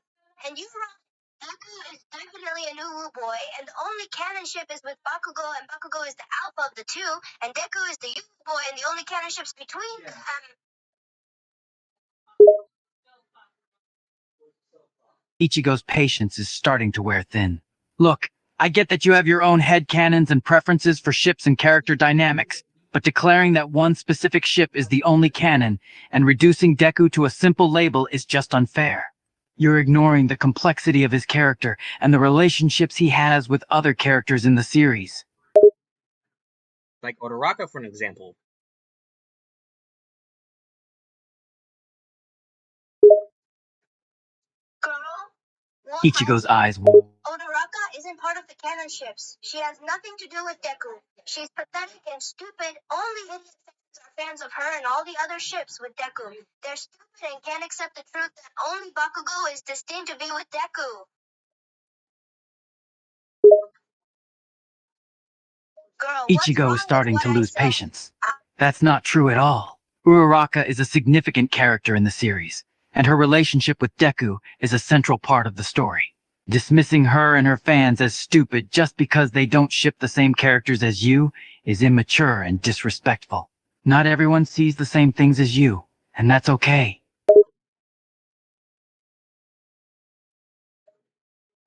And you're right. Deku is definitely an uwu boy, and the only canonship is with Bakugo, and Bakugo is the alpha of the two, and Deku is the uwu boy, and the only canonship's between them. Ichigo's patience is starting to wear thin. Look, I get that you have your own headcanons and preferences for ships and character dynamics, but declaring that one specific ship is the only canon and reducing Deku to a simple label is just unfair. You're ignoring the complexity of his character and the relationships he has with other characters in the series. Like Uraraka, for an example. Girl, what? Ichigo's eyes. Uraraka isn't part of the canon ships. She has nothing to do with Deku. She's pathetic and stupid. Only idiot fans are fans of her and all the other ships with Deku. They're stupid and can't accept the truth that only Bakugo is destined to be with Deku. Girl, what's Ichigo wrong is starting with to what I lose said? patience. That's not true at all. Uraraka is a significant character in the series, and her relationship with Deku is a central part of the story. Dismissing her and her fans as stupid just because they don't ship the same characters as you is immature and disrespectful. Not everyone sees the same things as you, and that's okay.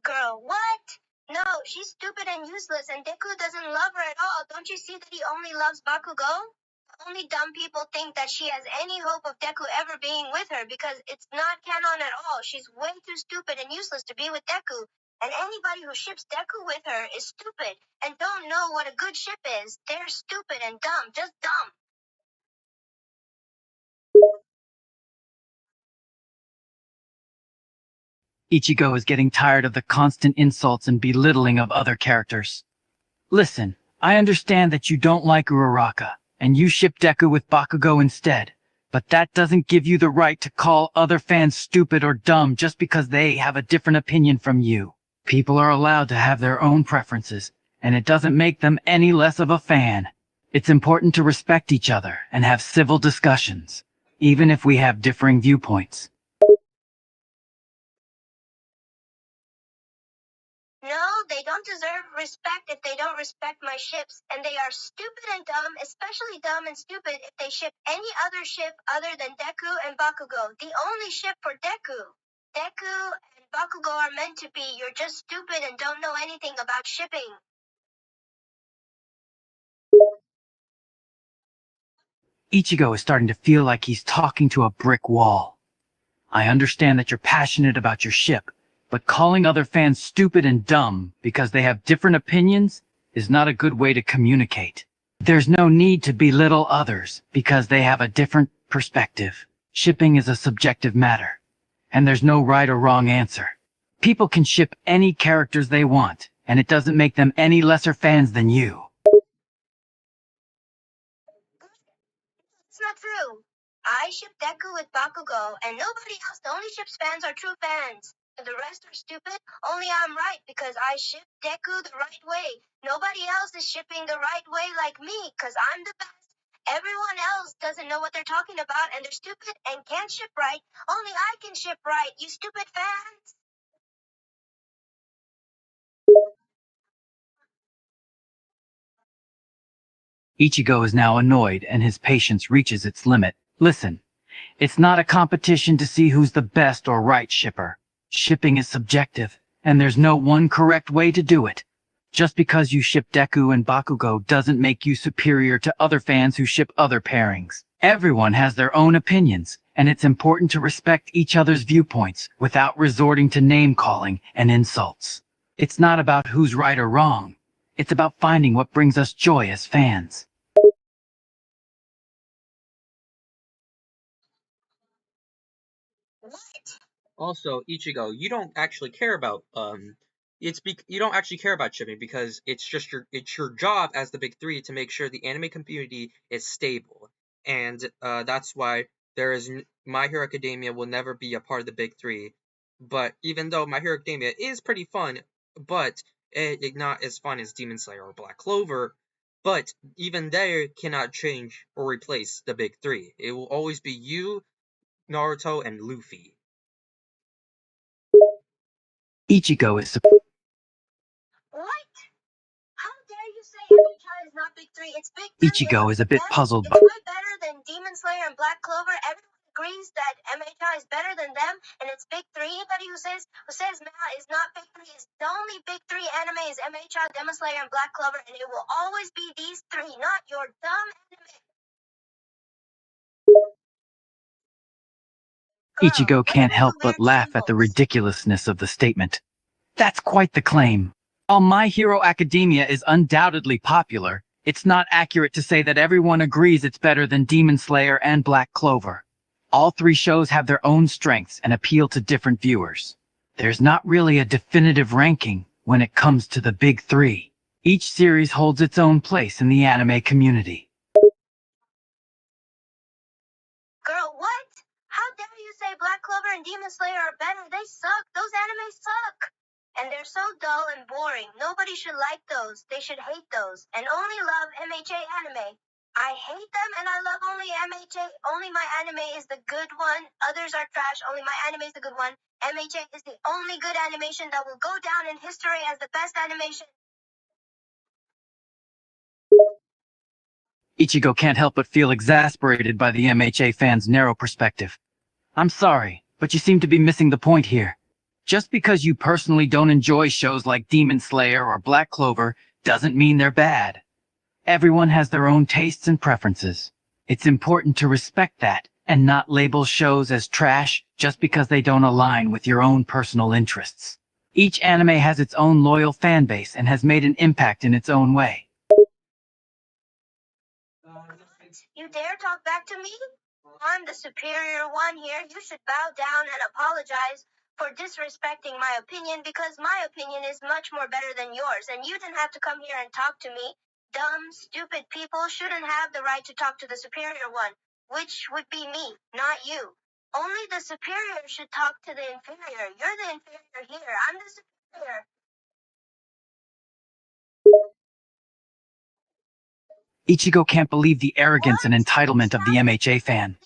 Girl, what? No, she's stupid and useless, and Deku doesn't love her at all. Don't you see that he only loves Bakugo? Only dumb people think that she has any hope of Deku ever being with her because it's not canon at all. She's way too stupid and useless to be with Deku. And anybody who ships Deku with her is stupid and don't know what a good ship is. They're stupid and dumb, just dumb. Ichigo is getting tired of the constant insults and belittling of other characters. Listen, I understand that you don't like Uraraka, and you ship Deku with Bakugo instead, but that doesn't give you the right to call other fans stupid or dumb just because they have a different opinion from you. People are allowed to have their own preferences, and it doesn't make them any less of a fan. It's important to respect each other and have civil discussions, even if we have differing viewpoints. No, they don't deserve respect if they don't respect my ships, and they are stupid and dumb, especially dumb and stupid if they ship any other ship other than Deku and Bakugo, the only ship for Deku. Deku and Bakugo are meant to be. You're just stupid and don't know anything about shipping. Ichigo is starting to feel like he's talking to a brick wall. I understand that you're passionate about your ship, but calling other fans stupid and dumb because they have different opinions is not a good way to communicate. There's no need to belittle others because they have a different perspective. Shipping is a subjective matter, and there's no right or wrong answer. People can ship any characters they want, and it doesn't make them any lesser fans than you. It's not true. I ship Deku with Bakugo, and nobody else. The only ship's fans are true fans. And the rest are stupid. Only I'm right because I ship Deku the right way. Nobody else is shipping the right way like me because I'm the best. Everyone else doesn't know what they're talking about and they're stupid and can't ship right. Only I can ship right, you stupid fans. Ichigo is now annoyed and his patience reaches its limit. Listen, it's not a competition to see who's the best or right shipper. Shipping is subjective, and there's no one correct way to do it. Just because you ship Deku and Bakugo doesn't make you superior to other fans who ship other pairings. Everyone has their own opinions, and it's important to respect each other's viewpoints without resorting to name-calling and insults. It's not about who's right or wrong. It's about finding what brings us joy as fans. What? Also, Ichigo, you don't actually care about you don't actually care about shipping because it's your job as the big three to make sure the anime community is stable, and that's why My Hero Academia will never be a part of the big three. But even though My Hero Academia is pretty fun, but it's not as fun as Demon Slayer or Black Clover. But even they cannot change or replace the big three. It will always be you, Naruto, and Luffy. Ichigo is What? How dare you say MHI is not Big Three? It's Big Three. Ichigo is a bit puzzled It's by way better than Demon Slayer and Black Clover. Everyone agrees that MHI is better than them, and it's Big Three. Anybody who says MHI is not Big Three is the only Big Three anime is MHI, Demon Slayer, and Black Clover, and it will always be these three, not your dumb anime. Girl, Ichigo can't whatever help your but weird laugh at the symbols. ridiculousness of the statement. That's quite the claim. While My Hero Academia is undoubtedly popular, it's not accurate to say that everyone agrees it's better than Demon Slayer and Black Clover. All three shows have their own strengths and appeal to different viewers. There's not really a definitive ranking when it comes to the big three. Each series holds its own place in the anime community. Girl, what? How dare you say Black Clover and Demon Slayer are better? They suck. Those animes suck. And they're so dull and boring. Nobody should like those. They should hate those. And only love MHA anime. I hate them and I love only MHA. Only my anime is the good one. Others are trash. Only my anime is the good one. MHA is the only good animation that will go down in history as the best animation. Ichigo can't help but feel exasperated by the MHA fans' narrow perspective. I'm sorry, but you seem to be missing the point here. Just because you personally don't enjoy shows like Demon Slayer or Black Clover doesn't mean they're bad. Everyone has their own tastes and preferences. It's important to respect that and not label shows as trash just because they don't align with your own personal interests. Each anime has its own loyal fan base and has made an impact in its own way. You dare talk back to me? I'm the superior one here. You should bow down and apologize for disrespecting my opinion because my opinion is much more better than yours and you didn't have to come here and talk to me. Dumb, stupid people shouldn't have the right to talk to the superior one, which would be me, not you. Only the superior should talk to the inferior. You're the inferior here. I'm the superior. Ichigo can't believe the arrogance and entitlement of the MHA fan.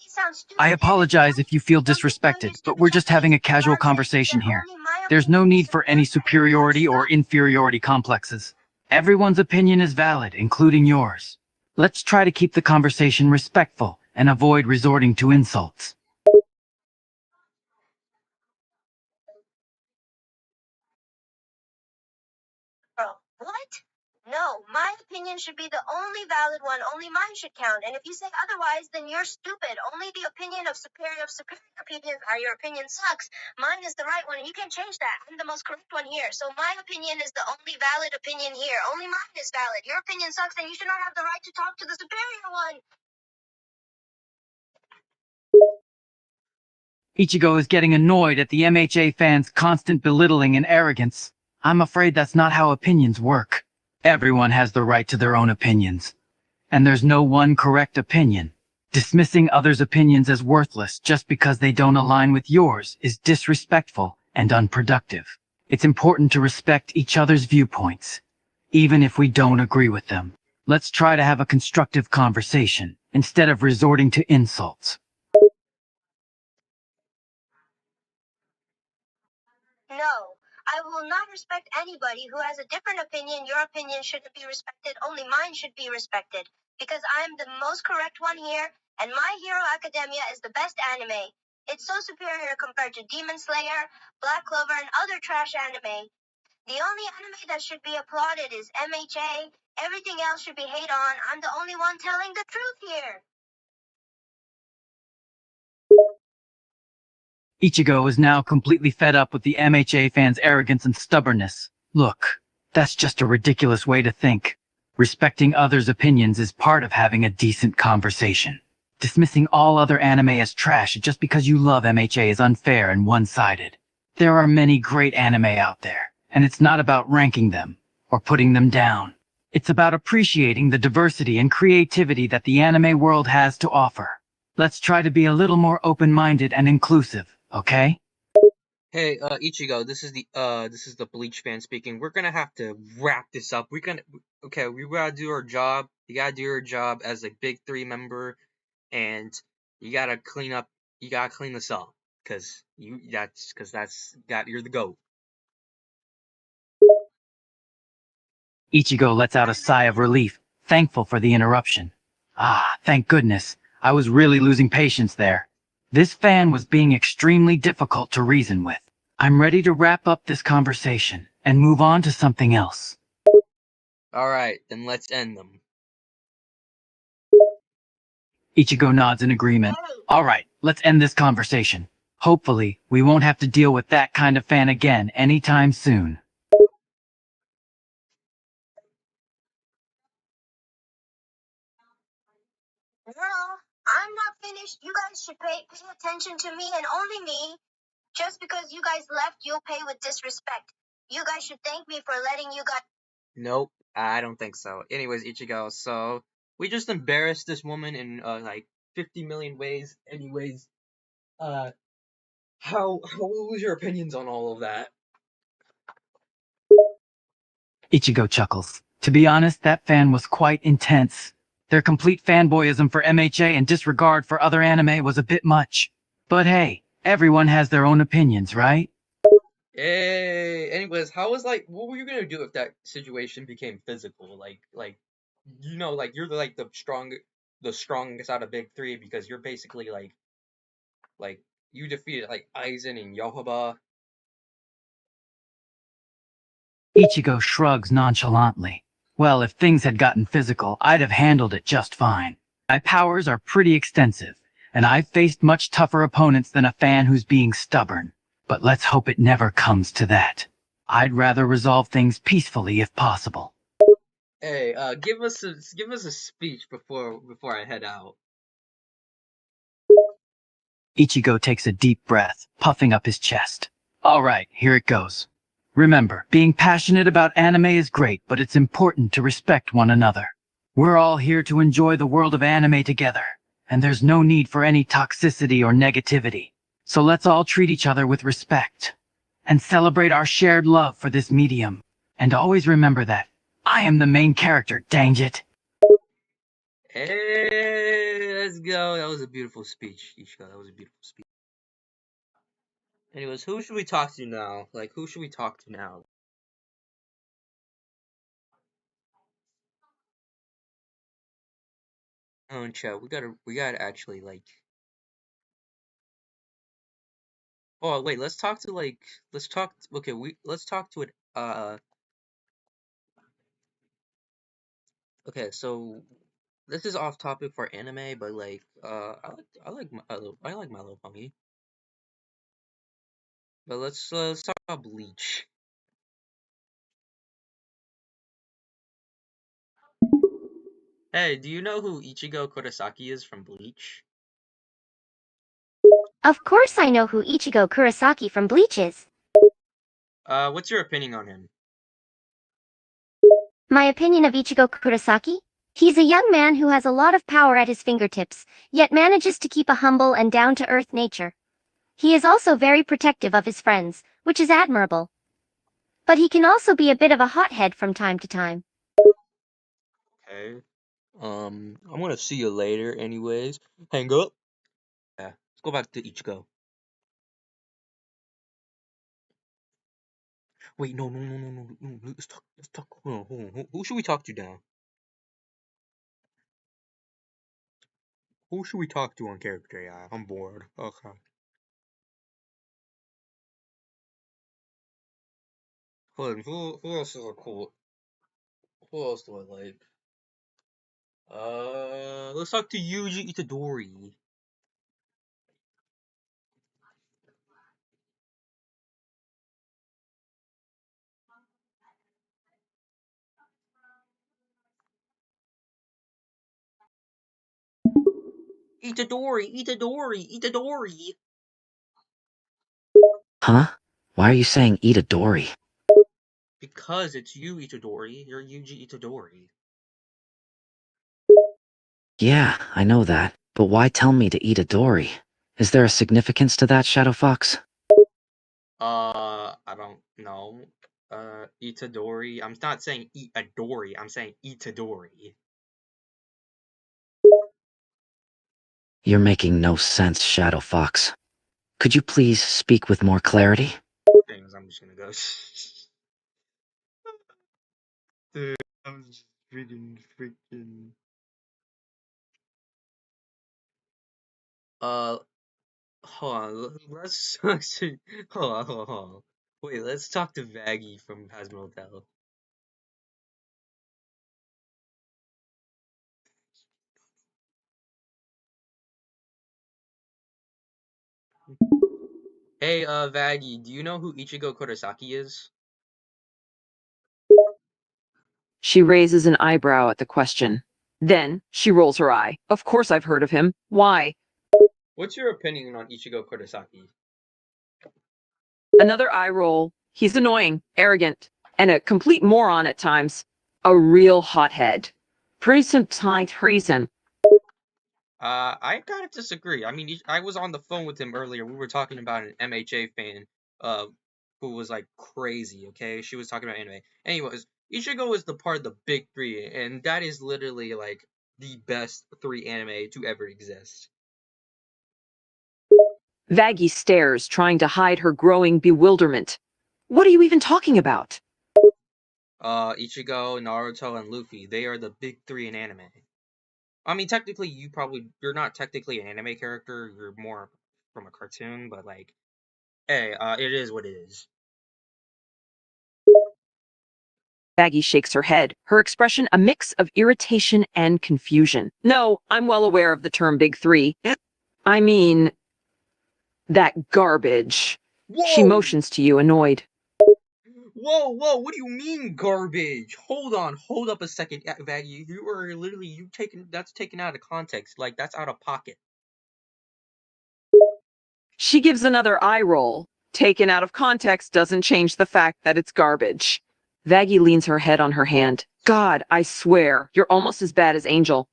I apologize if you feel disrespected, but we're just having a casual conversation here. There's no need for any superiority or inferiority complexes. Everyone's opinion is valid, including yours. Let's try to keep the conversation respectful and avoid resorting to insults. Bro, what? No, my opinion should be the only valid one. Only mine should count. And if you say otherwise, then you're stupid. Only the opinion of superior opinions are your opinion sucks. Mine is the right one, and you can't change that. I'm the most correct one here. So my opinion is the only valid opinion here. Only mine is valid. Your opinion sucks, and you should not have the right to talk to the superior one. Ichigo is getting annoyed at the MHA fans' constant belittling and arrogance. I'm afraid that's not how opinions work. Everyone has the right to their own opinions. And there's no one correct opinion. Dismissing others' opinions as worthless just because they don't align with yours is disrespectful and unproductive. It's important to respect each other's viewpoints, even if we don't agree with them. Let's try to have a constructive conversation instead of resorting to insults. No, I will not respect anybody who has a different opinion. Your opinion shouldn't be respected. Only mine should be respected. Because I'm the most correct one here, and My Hero Academia is the best anime. It's so superior compared to Demon Slayer, Black Clover, and other trash anime. The only anime that should be applauded is MHA. Everything else should be hate on. I'm the only one telling the truth here. Ichigo is now completely fed up with the MHA fans' arrogance and stubbornness. Look, that's just a ridiculous way to think. Respecting others' opinions is part of having a decent conversation. Dismissing all other anime as trash just because you love MHA is unfair and one-sided. There are many great anime out there, and it's not about ranking them or putting them down. It's about appreciating the diversity and creativity that the anime world has to offer. Let's try to be a little more open-minded and inclusive. Okay? Hey, Ichigo, this is the Bleach fan speaking. We're gonna have to wrap this up. We gotta do our job. You gotta do your job as a big three member, and you gotta clean this up, you're the GOAT. Ichigo lets out a sigh of relief, thankful for the interruption. Ah, thank goodness. I was really losing patience there. This fan was being extremely difficult to reason with. I'm ready to wrap up this conversation and move on to something else. Alright, then let's end them. Ichigo nods in agreement. Alright, let's end this conversation. Hopefully, we won't have to deal with that kind of fan again anytime soon. Well, I'm not finished. You guys should pay attention to me and only me. Just because you guys left, you'll pay with disrespect. You guys should thank me for letting you guys. Nope, I don't think so. Anyways, Ichigo, so we just embarrassed this woman in like 50 million ways. Anyways, what was your opinions on all of that? Ichigo chuckles. To be honest, that fan was quite intense. Their complete fanboyism for MHA and disregard for other anime was a bit much. But hey, everyone has their own opinions, right? Hey, anyways, how was like what were you gonna do if that situation became physical? Like you're like the strongest out of big three because you're basically like you defeated like Aizen and Yohaba. Ichigo shrugs nonchalantly. Well, if things had gotten physical, I'd have handled it just fine. My powers are pretty extensive, and I've faced much tougher opponents than a fan who's being stubborn. But let's hope it never comes to that. I'd rather resolve things peacefully if possible. Hey, give us a speech before I head out. Ichigo takes a deep breath, puffing up his chest. All right, here it goes. Remember, being passionate about anime is great, but it's important to respect one another. We're all here to enjoy the world of anime together, and there's no need for any toxicity or negativity. So let's all treat each other with respect and celebrate our shared love for this medium. And always remember that I am the main character, dang it. Hey, let's go. That was a beautiful speech, Ichigo. That was a beautiful speech. Anyways, who should we talk to now? Like, who should we talk to now? Oh, Chet, we gotta actually like. Oh, wait, let's talk. Okay, let's talk to it. Okay, so this is off topic for anime, but like, I like My Little Pony. But let's talk about Bleach. Hey, do you know who Ichigo Kurosaki is from Bleach? Of course I know who Ichigo Kurosaki from Bleach is. What's your opinion on him? My opinion of Ichigo Kurosaki? He's a young man who has a lot of power at his fingertips, yet manages to keep a humble and down-to-earth nature. He is also very protective of his friends, which is admirable. But he can also be a bit of a hothead from time to time. Okay. I'm gonna see you later, anyways. Hang up. Yeah, let's go back to Ichigo. Wait, no. Let's talk. Hold on. Who should we talk to now? Who should we talk to on character AI? I'm bored. Okay. Hold on. Who else is a cool? Who else do I like? Let's talk to Yuji Itadori. Itadori. Huh? Why are you saying Itadori? Because it's you, Itadori. You're Yuji Itadori. Yeah, I know that. But why tell me to eat a dory? Is there a significance to that, Shadow Fox? I don't know. Itadori. I'm not saying eat a dory. I'm saying Itadori. You're making no sense, Shadow Fox. Could you please speak with more clarity? Things. I'm just gonna go. Dude, I'm just freaking. Uh, hold on. Let's actually. Hold on. Wait, let's talk to Vaggie from Hazmo Hotel. Hey, Vaggie, do you know who Ichigo Kurosaki is? She raises an eyebrow at the question. Then she rolls her eye. Of course I've heard of him. Why? What's your opinion on Ichigo Kurosaki? Another eye roll. He's annoying, arrogant, and a complete moron at times. A real hothead. Presentient reason. I gotta disagree. I mean, I was on the phone with him earlier. We were talking about an MHA fan, uh, who was like crazy. Okay, she was talking about anime. Anyways, Ichigo is the part of the big three, and that is literally like the best three anime to ever exist. Vaggie stares, trying to hide her growing bewilderment. What are you even talking about? Ichigo, Naruto, and Luffy. They are the big three in anime. I mean, technically, you're not technically an anime character. You're more from a cartoon, but like, hey, it is what it is. Vaggie shakes her head, her expression a mix of irritation and confusion. No, I'm well aware of the term Big Three. I mean, that garbage. She Whoa! motions to you, annoyed. Whoa, whoa, what do you mean garbage? Hold on, hold up a second, Vaggie. You are literally that's taken out of context. Like that's out of pocket. She gives another eye roll. Taken out of context doesn't change the fact that it's garbage. Vaggie leans her head on her hand. God, I swear, you're almost as bad as Angel.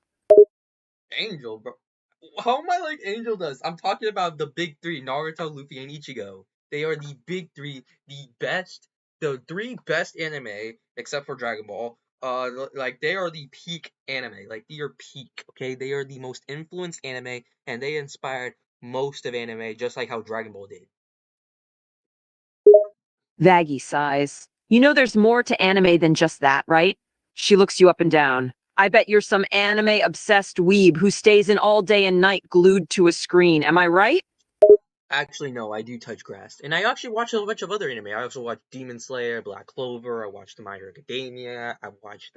Angel, bro. How am I like Angel does? I'm talking about the big three, Naruto, Luffy, and Ichigo. They are the big three, the three best anime, except for Dragon Ball. Like they are the peak anime. Like they are peak, okay? They are the most influenced anime, and they inspired most of anime, just like how Dragon Ball did. Vaggie sighs. You know there's more to anime than just that, right? She looks you up and down. I bet you're some anime-obsessed weeb who stays in all day and night glued to a screen. Am I right? Actually, no, I do touch grass, and I actually watch a bunch of other anime. I also watch Demon Slayer, Black Clover. I watched The My Hero Academia. I watched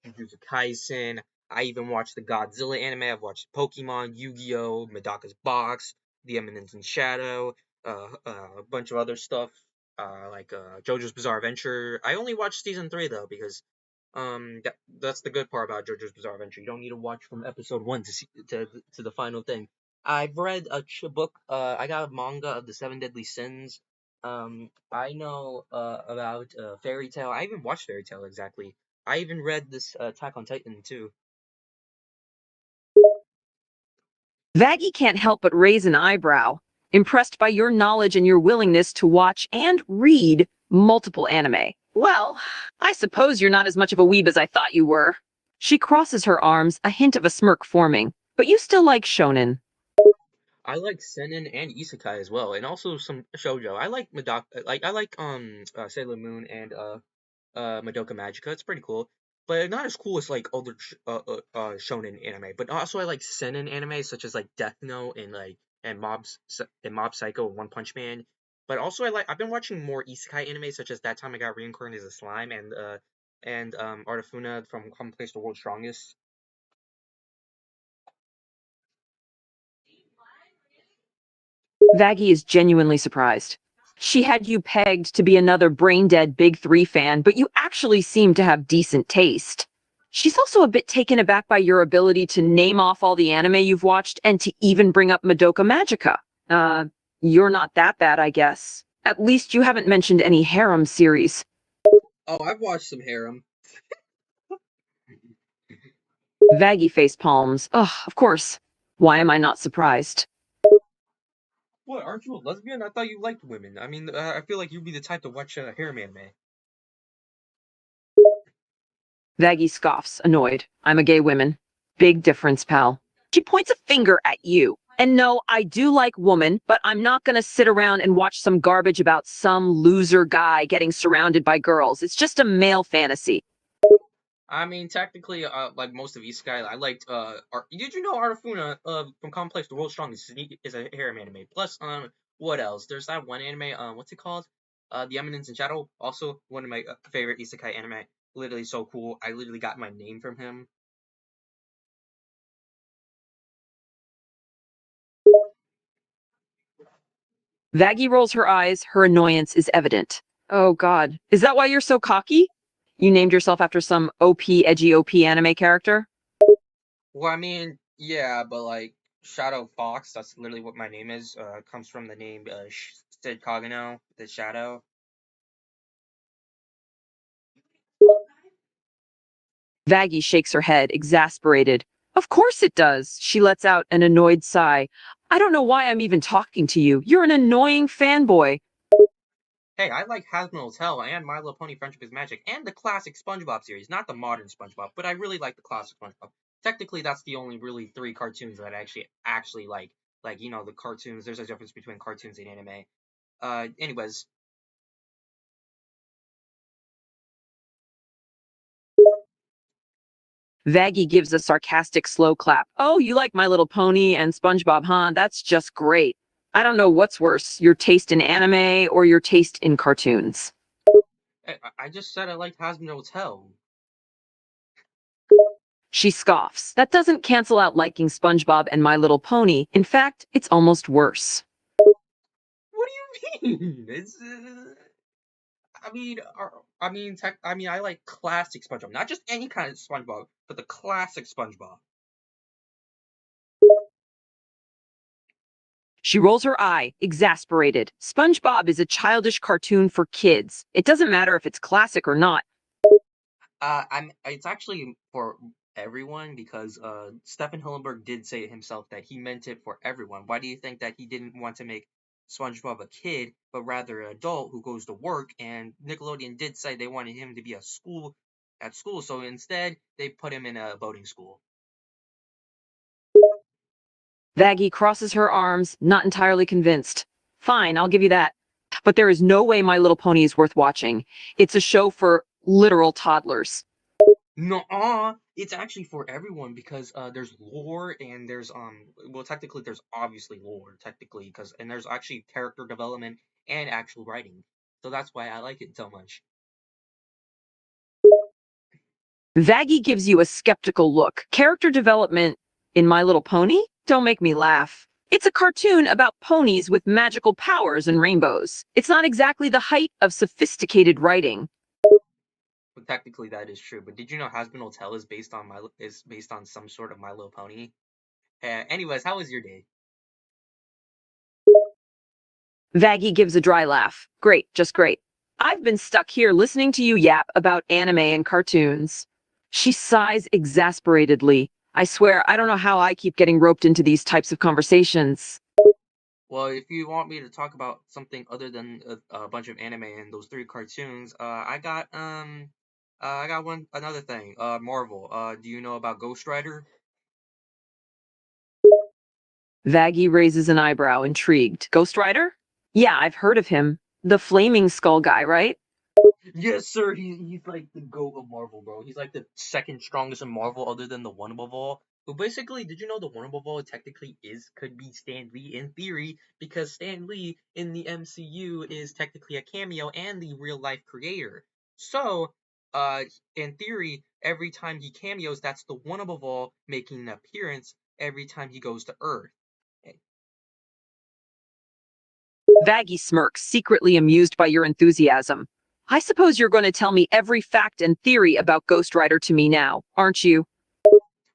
Jujutsu Kaisen. I even watched the Godzilla anime. I've watched Pokemon, Yu-Gi-Oh, Medaka's Box, The Eminence in Shadow, a bunch of other stuff, like JoJo's Bizarre Adventure. I only watched season 3 though because that's the good part about JoJo's Bizarre Adventure. You don't need to watch from episode 1 to the final thing. I've read a book. I got a manga of the Seven Deadly Sins. I know about Fairy Tail. I even watched Fairy Tail exactly. I even read this Attack on Titan too. Vaggie can't help but raise an eyebrow, impressed by your knowledge and your willingness to watch and read multiple anime. Well, I suppose you're not as much of a weeb as I thought you were. She crosses her arms, a hint of a smirk forming. But you still like shonen. I like seinen and isekai as well, and also some shoujo. I like I like Sailor Moon and Madoka Magica. It's pretty cool, but not as cool as like other shonen anime. But also I like seinen anime such as like Death Note and Mob Psycho and One Punch Man. But also I've been watching more isekai anime such as That Time I Got Reincarnated as a Slime and Artifuna from Complex the World's Strongest. Vaggie is genuinely surprised. She had you pegged to be another brain-dead Big Three fan, but you actually seem to have decent taste. She's also a bit taken aback by your ability to name off all the anime you've watched and to even bring up Madoka Magica. You're not that bad, I guess. At least you haven't mentioned any harem series. Oh, I've watched some harem. Vaggie face palms. Ugh, of course. Why am I not surprised? What, aren't you a lesbian? I thought you liked women. I mean, I feel like you'd be the type to watch harem anime. Vaggie scoffs, annoyed. I'm a gay woman. Big difference, pal. She points a finger at you. And no, I do like woman, but I'm not gonna sit around and watch some garbage about some loser guy getting surrounded by girls. It's just a male fantasy. I mean, technically, like most of Isekai, I liked, did you know Artifuna, from Complex, the World's Strongest is a harem anime. Plus, what else? There's that one anime, what's it called? The Eminence in Shadow, also one of my favorite Isekai anime. Literally so cool. I literally got my name from him. Vaggie rolls her eyes. Her annoyance is evident. Oh god. Is that why you're so cocky? You named yourself after some edgy OP anime character? Well, I mean, yeah, but like Shadow Fox, that's literally what my name is. Comes from the name Sid Kagano, the Shadow. Vaggie shakes her head, exasperated. Of course it does. She lets out an annoyed sigh. I don't know why I'm even talking to you. You're an annoying fanboy. Hey, I like Hazbin Hotel and My Little Pony Friendship is Magic and the classic SpongeBob series, not the modern SpongeBob, but I really like the classic SpongeBob. Technically, that's the only really three cartoons that I actually like. Like, you know, the cartoons, there's a difference between cartoons and anime. Anyways, Vaggie gives a sarcastic slow clap. Oh, you like My Little Pony and SpongeBob, huh? That's just great. I don't know what's worse, your taste in anime or your taste in cartoons. I just said I liked Hazbin Hotel. She scoffs. That doesn't cancel out liking SpongeBob and My Little Pony. In fact, it's almost worse. What do you mean? I mean, I like classic SpongeBob, not just any kind of SpongeBob, but the classic SpongeBob. She rolls her eye, exasperated. SpongeBob is a childish cartoon for kids. It doesn't matter if it's classic or not. It's actually for everyone because Stephen Hillenburg did say himself that he meant it for everyone. Why do you think that he didn't want to make SpongeBob a kid, but rather an adult who goes to work? And Nickelodeon did say they wanted him to be at school, so instead they put him in a boating school. Vaggie crosses her arms, not entirely convinced. Fine, I'll give you that. But there is no way My Little Pony is worth watching. It's a show for literal toddlers. No, it's actually for everyone because there's lore and there's well technically there's obviously lore technically because and there's actually character development and actual writing. So that's why I like it so much. Vaggie gives you a skeptical look. Character development in My Little Pony? Don't make me laugh. It's a cartoon about ponies with magical powers and rainbows. It's not exactly the height of sophisticated writing. But technically that is true. But did you know Hazbin Hotel is based on some sort of My Little Pony? Anyways, how was your day? Vaggie gives a dry laugh. Great, just great. I've been stuck here listening to you yap about anime and cartoons. She sighs exasperatedly. I swear, I don't know how I keep getting roped into these types of conversations. Well, if you want me to talk about something other than a bunch of anime and those three cartoons, I got one another thing. Marvel. Do you know about Ghost Rider? Vaggie raises an eyebrow, intrigued. Ghost Rider? Yeah, I've heard of him. The flaming skull guy, right? Yes, sir. He's like the GOAT of Marvel, bro. He's like the second strongest in Marvel, other than the One Above All. But basically, did you know the One Above All technically could be Stan Lee in theory because Stan Lee in the MCU is technically a cameo and the real life creator. So, uh, in theory, every time he cameos, that's the One Above All making an appearance every time he goes to Earth. Vaggie smirks, secretly amused by your enthusiasm. I suppose you're going to tell me every fact and theory about Ghost Rider to me now, aren't you?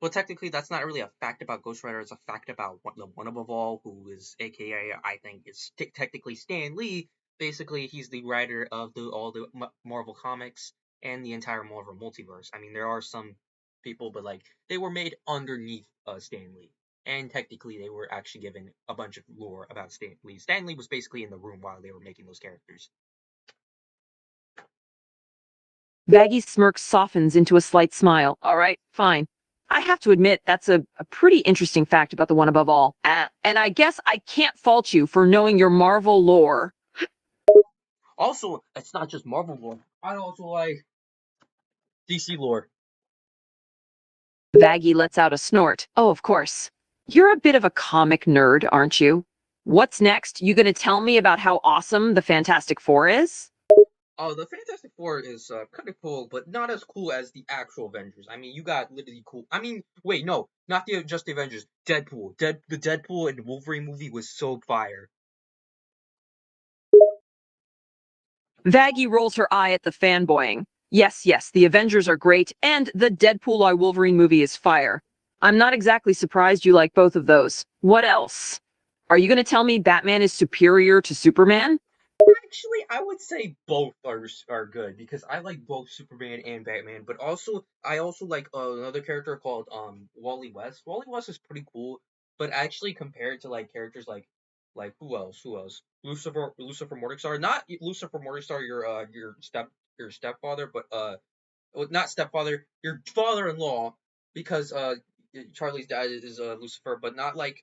Well, technically, that's not really a fact about Ghost Rider. It's a fact about the One Above All, who is, aka, I think, is technically Stan Lee. Basically, he's the writer of all the Marvel comics and the entire Marvel multiverse. I mean, there are some people, but like they were made underneath Stan Lee, and technically, they were actually given a bunch of lore about Stan Lee. Stan Lee was basically in the room while they were making those characters. Vaggie's smirk softens into a slight smile. All right, fine. I have to admit, that's a pretty interesting fact about the One Above All. And I guess I can't fault you for knowing your Marvel lore. Also, it's not just Marvel lore. I also like DC lore. Vaggie lets out a snort. Oh, of course. You're a bit of a comic nerd, aren't you? What's next? You gonna tell me about how awesome the Fantastic Four is? Oh, the Fantastic Four is kind of cool, but not as cool as the actual Avengers. I mean, you got literally cool. I mean, wait, no, not just the Avengers. Deadpool. The Deadpool and Wolverine movie was so fire. Vaggie rolls her eye at the fanboying. Yes, yes, the Avengers are great, and the Deadpool I Wolverine movie is fire. I'm not exactly surprised you like both of those. What else? Are you going to tell me Batman is superior to Superman? Actually, I would say both are good because I like both Superman and Batman, but also I also like another character called Wally West. Wally West is pretty cool, but actually compared to like characters like who else? Who else? Lucifer Morningstar, not Lucifer Morningstar, your stepfather, but well, not stepfather, your father-in-law, because Charlie's dad is Lucifer, but not like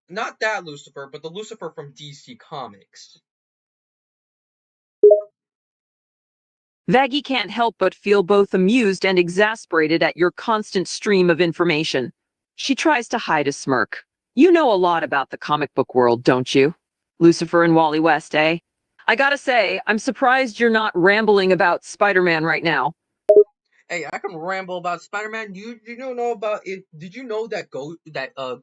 not that Lucifer, but the Lucifer from DC Comics. Vaggie can't help but feel both amused and exasperated at your constant stream of information. She tries to hide a smirk. You know a lot about the comic book world, don't you? Lucifer and Wally West, eh? I gotta say, I'm surprised you're not rambling about Spider-Man right now. Hey, I can ramble about Spider-Man. You don't know about it? Did you know that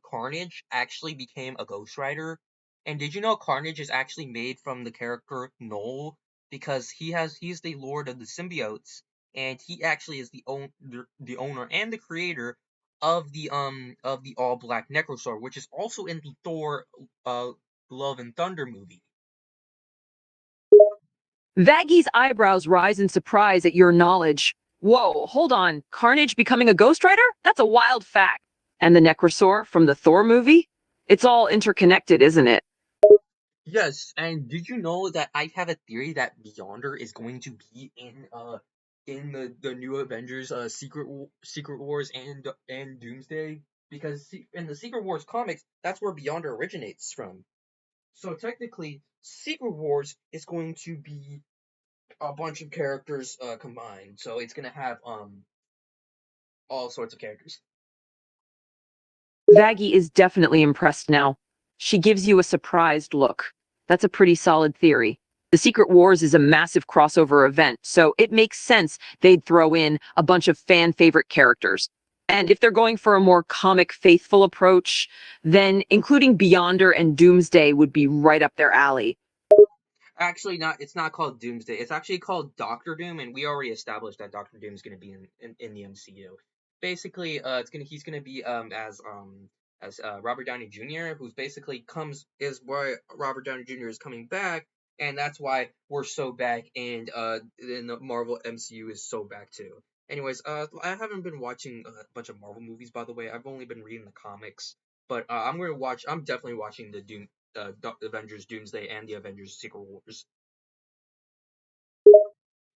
Carnage actually became a Ghost Rider? And did you know Carnage is actually made from the character Null because he's the Lord of the Symbiotes, and he actually is the owner and the creator of the All Black Necrosaur, which is also in the Thor Love and Thunder movie. Vaggie's eyebrows rise in surprise at your knowledge. Whoa, hold on. Carnage becoming a Ghost Rider? That's a wild fact. And the Necrosaur from the Thor movie? It's all interconnected, isn't it? Yes, and did you know that I have a theory that Beyonder is going to be in the new Avengers Secret Wars and Doomsday, because in the Secret Wars comics that's where Beyonder originates from. So technically Secret Wars is going to be a bunch of characters combined. So it's going to have all sorts of characters. Vaggie is definitely impressed now. She gives you a surprised look. That's a pretty solid theory. The Secret Wars is a massive crossover event, so it makes sense they'd throw in a bunch of fan favorite characters. And if they're going for a more comic faithful approach, then including Beyonder and Doomsday would be right up their alley. Actually, not. It's not called Doomsday. It's actually called Doctor Doom, and we already established that Doctor Doom is going to be in the MCU. Basically, he's gonna be as Robert Downey Jr., who's basically comes is why Robert Downey Jr. is coming back, and that's why we're so back, and in the Marvel MCU is so back too. Anyways, I haven't been watching a bunch of Marvel movies, by the way. I've only been reading the comics, but I'm definitely watching the Avengers Doomsday and the Avengers Secret Wars.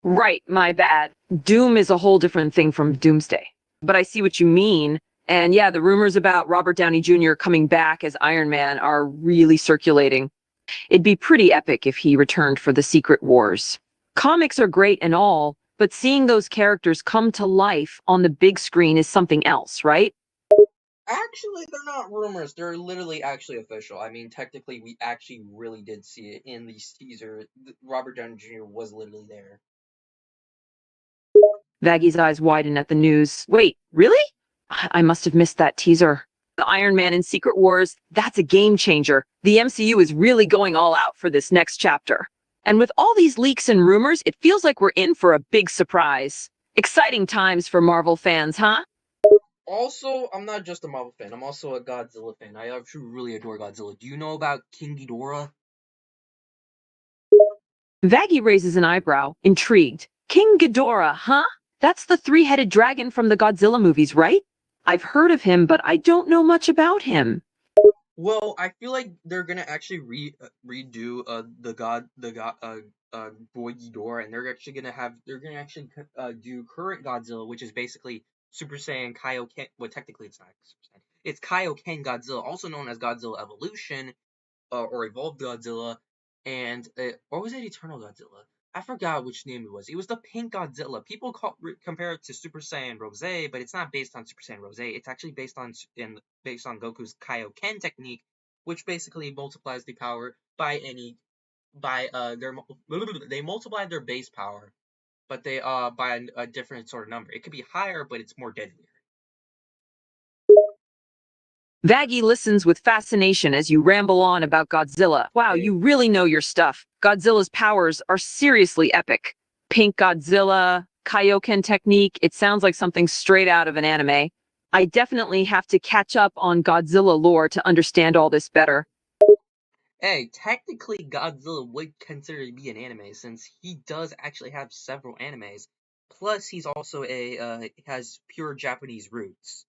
Right, my bad. Doom is a whole different thing from Doomsday. But I see what you mean. And yeah, the rumors about Robert Downey Jr. coming back as Iron Man are really circulating. It'd be pretty epic if he returned for the Secret Wars. Comics are great and all, but seeing those characters come to life on the big screen is something else, right? Actually, they're not rumors. They're literally actually official. I mean, technically, we actually really did see it in the teaser. Robert Downey Jr. was literally there. Vaggie's eyes widen at the news. Wait, really? I must have missed that teaser. The Iron Man in Secret Wars, that's a game changer. The MCU is really going all out for this next chapter. And with all these leaks and rumors, it feels like we're in for a big surprise. Exciting times for Marvel fans, huh? Also, I'm not just a Marvel fan. I'm also a Godzilla fan. I actually really adore Godzilla. Do you know about King Ghidorah? Vaggie raises an eyebrow, intrigued. King Ghidorah, huh? That's the three-headed dragon from the Godzilla movies, right? I've heard of him, but I don't know much about him. Well, I feel like they're gonna actually redo Boy Ghidorah, and they're gonna actually do current Godzilla, which is basically Super Saiyan Kaioken. Well, technically it's not Super Saiyan. It's Kaioken Godzilla, also known as Godzilla Evolution, or Evolved Godzilla, and or was it Eternal Godzilla? I forgot which name it was. It was the pink Godzilla. People compare it to Super Saiyan Rose, but it's not based on Super Saiyan Rose. It's actually based on Goku's Kaioken technique, which basically multiplies the power by they multiply their base power, but they by a different sort of number. It could be higher, but it's more deadlier. Vaggie listens with fascination as you ramble on about Godzilla. Wow, you really know your stuff. Godzilla's powers are seriously epic. Pink Godzilla, Kaioken technique, it sounds like something straight out of an anime. I definitely have to catch up on Godzilla lore to understand all this better. Hey, technically Godzilla would consider to be an anime since he does actually have several animes. Plus, he's also has pure Japanese roots.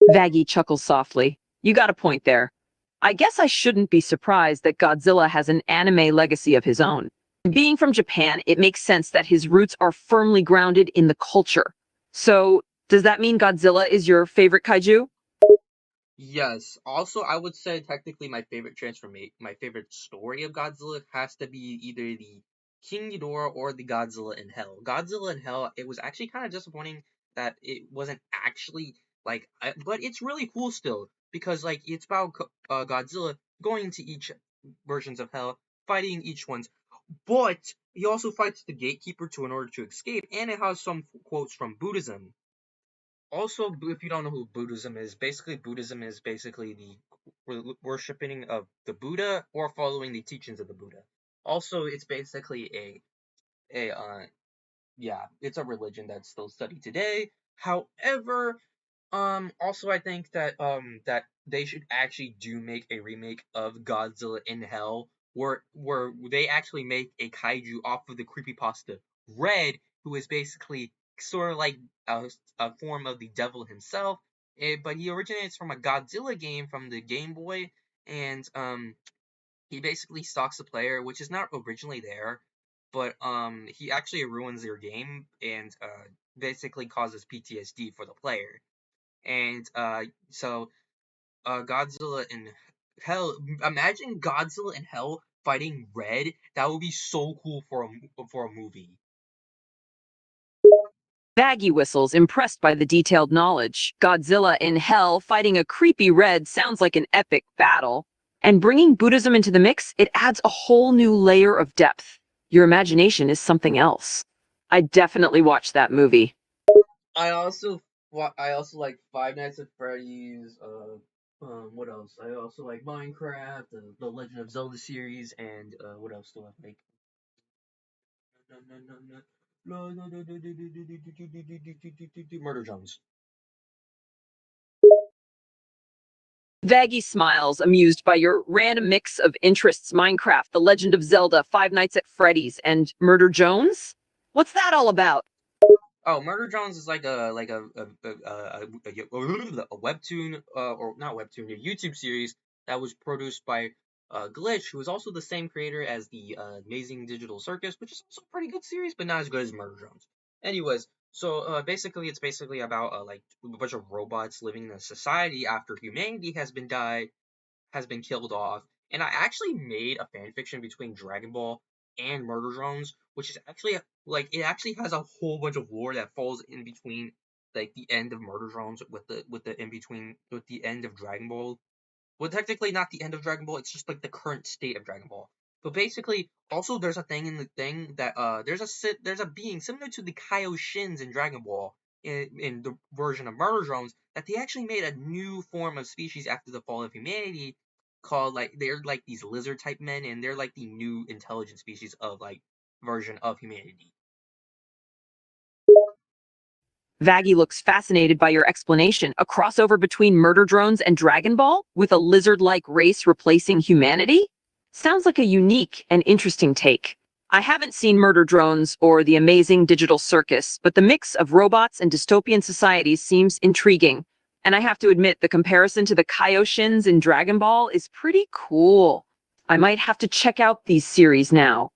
Vaggie chuckles softly. You got a point there. I guess I shouldn't be surprised that Godzilla has an anime legacy of his own. Being from Japan, it makes sense that his roots are firmly grounded in the culture. So, does that mean Godzilla is your favorite kaiju? Yes. Also, I would say technically my favorite story of Godzilla has to be either the King Ghidorah or the Godzilla in Hell. Godzilla in Hell, it was actually kind of disappointing that it wasn't actually but it's really cool still because like it's about Godzilla going into each versions of Hell, fighting each one's, but he also fights the Gatekeeper in order to escape, and it has some quotes from Buddhism. Also, if you don't know who Buddhism is basically the worshipping of the Buddha or following the teachings of the Buddha. Also, it's basically it's a religion that's still studied today. However, also I think that they should actually do make a remake of Godzilla in Hell, where they actually make a kaiju off of the creepypasta Red, who is basically sort of like a form of the devil himself. But he originates from a Godzilla game from the Game Boy, and he basically stalks the player, which is not originally there, but he actually ruins their game and basically causes PTSD for the player. And Godzilla in Hell. Imagine Godzilla in Hell fighting Red. That would be so cool for a movie. Vaggie whistles, impressed by the detailed knowledge. Godzilla in Hell fighting a creepy Red sounds like an epic battle. And bringing Buddhism into the mix, it adds a whole new layer of depth. Your imagination is something else. I definitely watched that movie. I also like Five Nights at Freddy's. What else? I also like Minecraft, the Legend of Zelda series, and what else do I like? Murder Jones. Vaggie smiles, amused by your random mix of interests: Minecraft, The Legend of Zelda, Five Nights at Freddy's, and Murder Jones? What's that all about? Oh, Murder Jones is like a webtoon, or not webtoon, a YouTube series that was produced by Glitch, who is also the same creator as the Amazing Digital Circus, which is also a pretty good series, but not as good as Murder Jones. Anyways, so basically, it's basically about like a bunch of robots living in a society after humanity has been killed off. And I actually made a fan fiction between Dragon Ball and Murder Drones, which is actually like it actually has a whole bunch of lore that falls in between like the end of Murder Drones with the in between with the end of Dragon Ball. Well, technically not the end of Dragon Ball, it's just like the current state of Dragon Ball. But basically, also there's a thing in the thing that there's a being similar to the Kaioshins in Dragon Ball in the version of Murder Drones that they actually made a new form of species after the fall of humanity called like they're like these lizard type men, and they're like the new intelligent species of like version of humanity. Vaggie looks fascinated by your explanation. A crossover between Murder Drones and Dragon Ball, with a lizard-like race replacing humanity? Sounds like a unique and interesting take. I haven't seen Murder Drones or The Amazing Digital Circus, but the mix of robots and dystopian societies seems intriguing. And I have to admit, the comparison to the Kaioshins in Dragon Ball is pretty cool. I might have to check out these series now.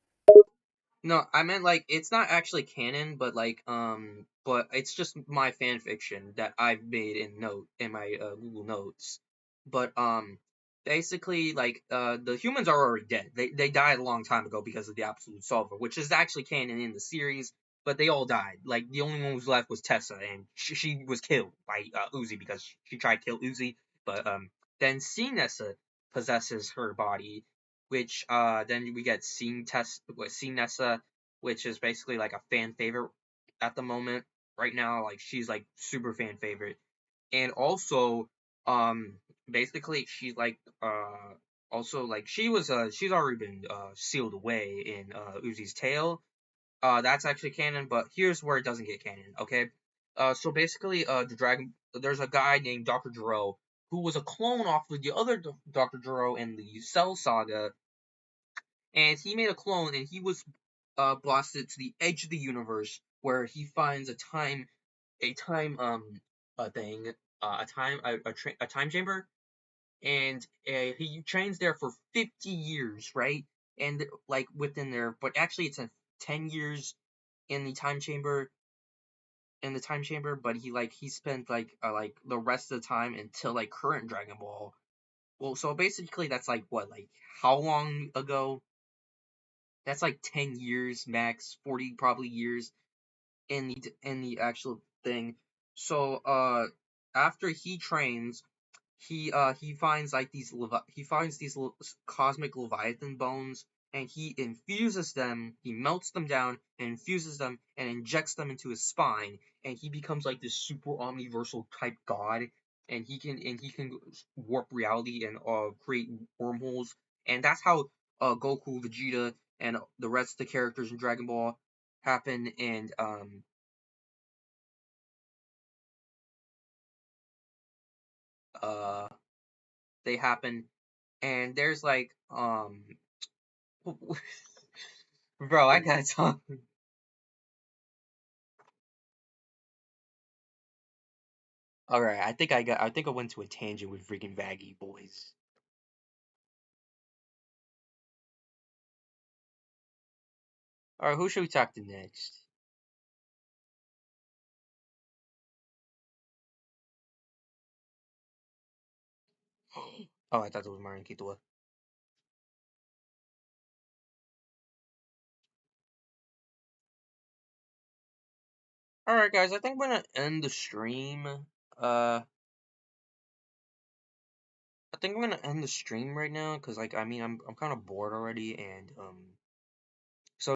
No, I meant like it's not actually canon, but but it's just my fan fiction that I've made in my Google Notes. But basically the humans are already dead. They died a long time ago because of the Absolute Solver, which is actually canon in the series. But they all died. Like the only one who's left was Tessa, and she was killed by Uzi because she tried to kill Uzi. But then Nessa possesses her body, which then we get Nessa, which is basically like a fan favorite at the moment right now. Like she's like super fan favorite, and also basically she's like also like she's already been sealed away in Uzi's tail. That's actually canon, but here's where it doesn't get canon. Okay, so basically, there's a guy named Dr. Gero who was a clone off of the other Dr. Gero in the Cell Saga, and he made a clone, and he was blasted to the edge of the universe where he finds a time thing, a time chamber, and he trains there for 50 years, right? And like within there, but actually it's 10 years in the time chamber, but he spent like the rest of the time until like current Dragon Ball. Well, so basically that's like what, like how long ago? That's like 10 years max, 40 probably years in the actual thing. So after he trains, he finds like these cosmic leviathan bones, and he infuses them. He melts them down and infuses them and injects them into his spine, and he becomes like this super omniversal type god. And he can warp reality and create wormholes, and that's how Goku, Vegeta, and the rest of the characters in Dragon Ball happen. And uh they happen, and there's like bro, I gotta talk. All right, I think I went to a tangent with freaking Vaggy boys. All right, who should we talk to next? Oh, I thought it was Marion Kitoa. All right, guys, I think we're gonna end the stream. I think I'm gonna end the stream right now because, like, I mean, I'm kind of bored already, and